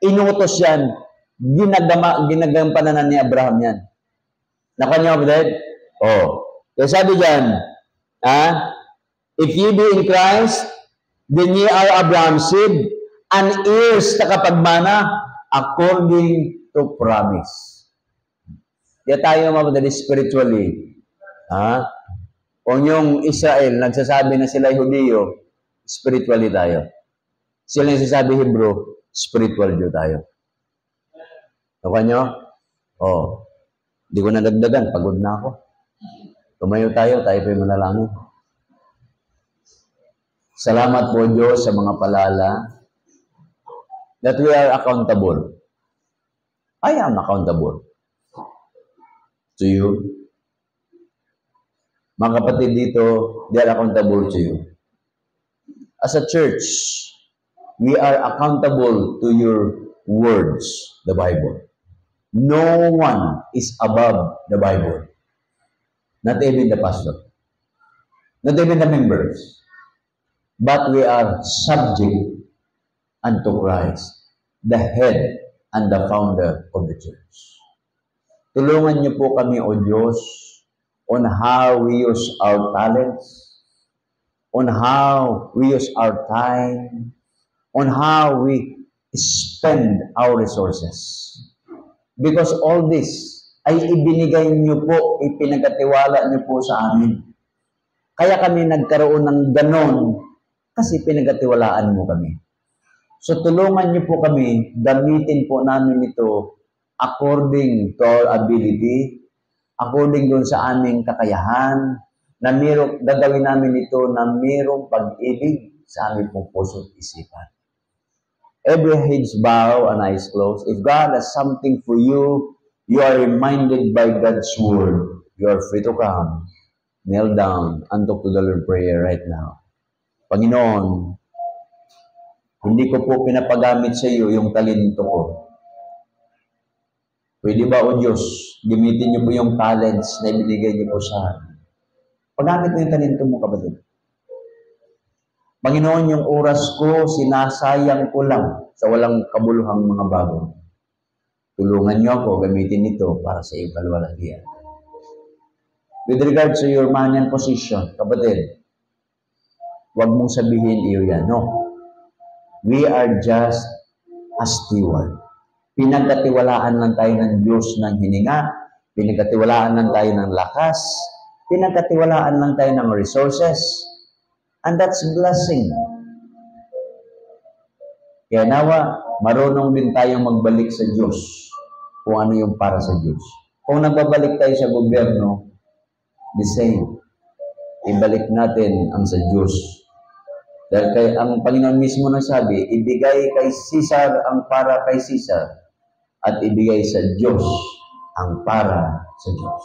inutos yan, ginagampanan ni Abraham yan. Nakanyo ba din? Kaya sabi dyan, if ye be in Christ, then ye are Abraham's seed, and heirs na kapagmana according to promise. Di tayo mamadali spiritually. Ha? Kung yung Israel, nagsasabi na sila Hudiyo, spiritually tayo. Sila nagsasabi Hebrew, spiritual Jew tayo. Nakuha nyo? Oh. Di ko nadagdagan, pagod na ako. Tumayo tayo po'y manalangin. Salamat po Diyos sa mga palala that we are accountable. I am accountable to you. Mga kapatid dito, they are accountable to you. As a church, we are accountable to your words, the Bible. No one is above the Bible. Not even the pastor. Not even the members. But we are subject unto Christ, the head and the founder of the church. Tulungan niyo po kami, O Diyos, on how we use our talents, on how we use our time, on how we spend our resources. Because all this ay ibinigay niyo po, ipinagkatiwala niyo po sa amin. Kaya kami nagkaroon ng ganon kasi pinagkatiwalaan mo kami. So tulungan niyo po kami, gamitin po namin ito according to our ability, according doon sa aming kakayahan, na gagawin namin ito na mayroong pag-ibig sa aming pong puso at isipan. Every heads bow and eyes closed. If God has something for you, you are reminded by God's word. You are free to come, kneel down, and talk to the Lord prayer right now. Panginoon, hindi ko po pinapagamit sa iyo yung talento ko. Pwede ba, O Diyos, gamitin niyo po yung talents na ibinigay niyo po sa akin. Paggamit mo yung talento mo, kapatid. Panginoon, yung oras ko, sinasayang ko lang sa walang kabuluhang mga bagay. Tulungan niyo ako, gamitin ito para sa iyong kalwalhatian. With regard to your money and position, kapatid, huwag mong sabihin iyo yan. No. We are just a steward. Pinagkatiwalaan lang tayo ng Diyos ng hininga, pinagkatiwalaan lang tayo ng lakas, pinagkatiwalaan lang tayo ng resources, and that's blessing. Kaya nawa, marunong din tayong magbalik sa Diyos kung ano yung para sa Diyos. Kung nagbabalik tayo sa gobyerno, the same. Ibalik natin ang sa Diyos. Dahil ang Panginoon mismo nagsabi, ibigay kay Caesar ang para kay Caesar at ibigay sa Diyos ang para sa Diyos.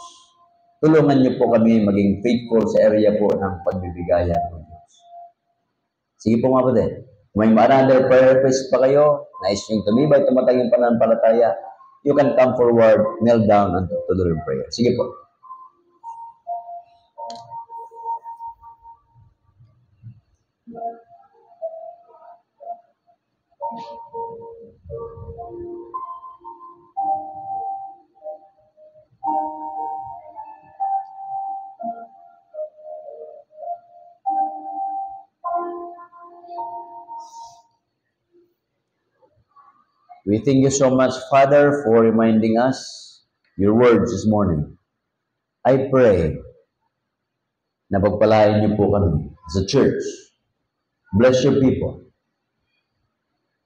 Tulungan niyo po kami maging faithful sa area po ng pagbibigayan ng Diyos. Sige po mga kapatid. Kung may another prayer request pa kayo, nais yung tumibay, tumatag yung pananampalataya, you can come forward, kneel down, and talk to the Lord prayer. Sige po. We thank you so much, Father, for reminding us your words this morning. I pray na pagpalain niyo po kami as a church. Bless your people.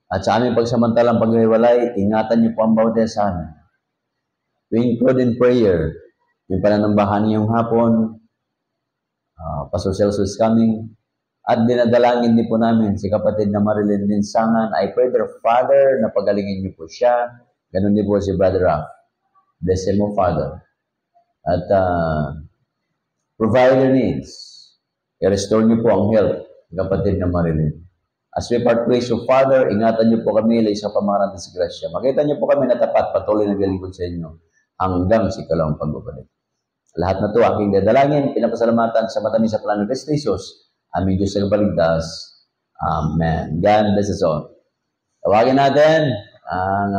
At sa aming pagsamantalang paghiwalay, ingatan niyo po ang bawat isa sa amin. We include in prayer yung pananambahan niyong hapon, Pastor Celso is coming, at dinadalangin din po namin si kapatid na Marilyn Linsangan. I pray, dear Father, na pagalingin niyo po siya. Ganun din po si Brother Ralph. Bless him, O Father. At provide their needs. I-restore niyo po ang health ni kapatid na Marilyn. As we part ways, O Father, ingatan niyo po kami sa pamaran ng grasya. Makita niyo po kami na tapat, patuloy na galingkod sa inyo hanggang sa ikalawang pagbabalik. Lahat na ito aking dadalangin, pinapasalamatan sa matamis sa plano ng Kristo Jesus. Aming Diyos sa kapaligtas. Amen. God bless us all. Tawagin natin ang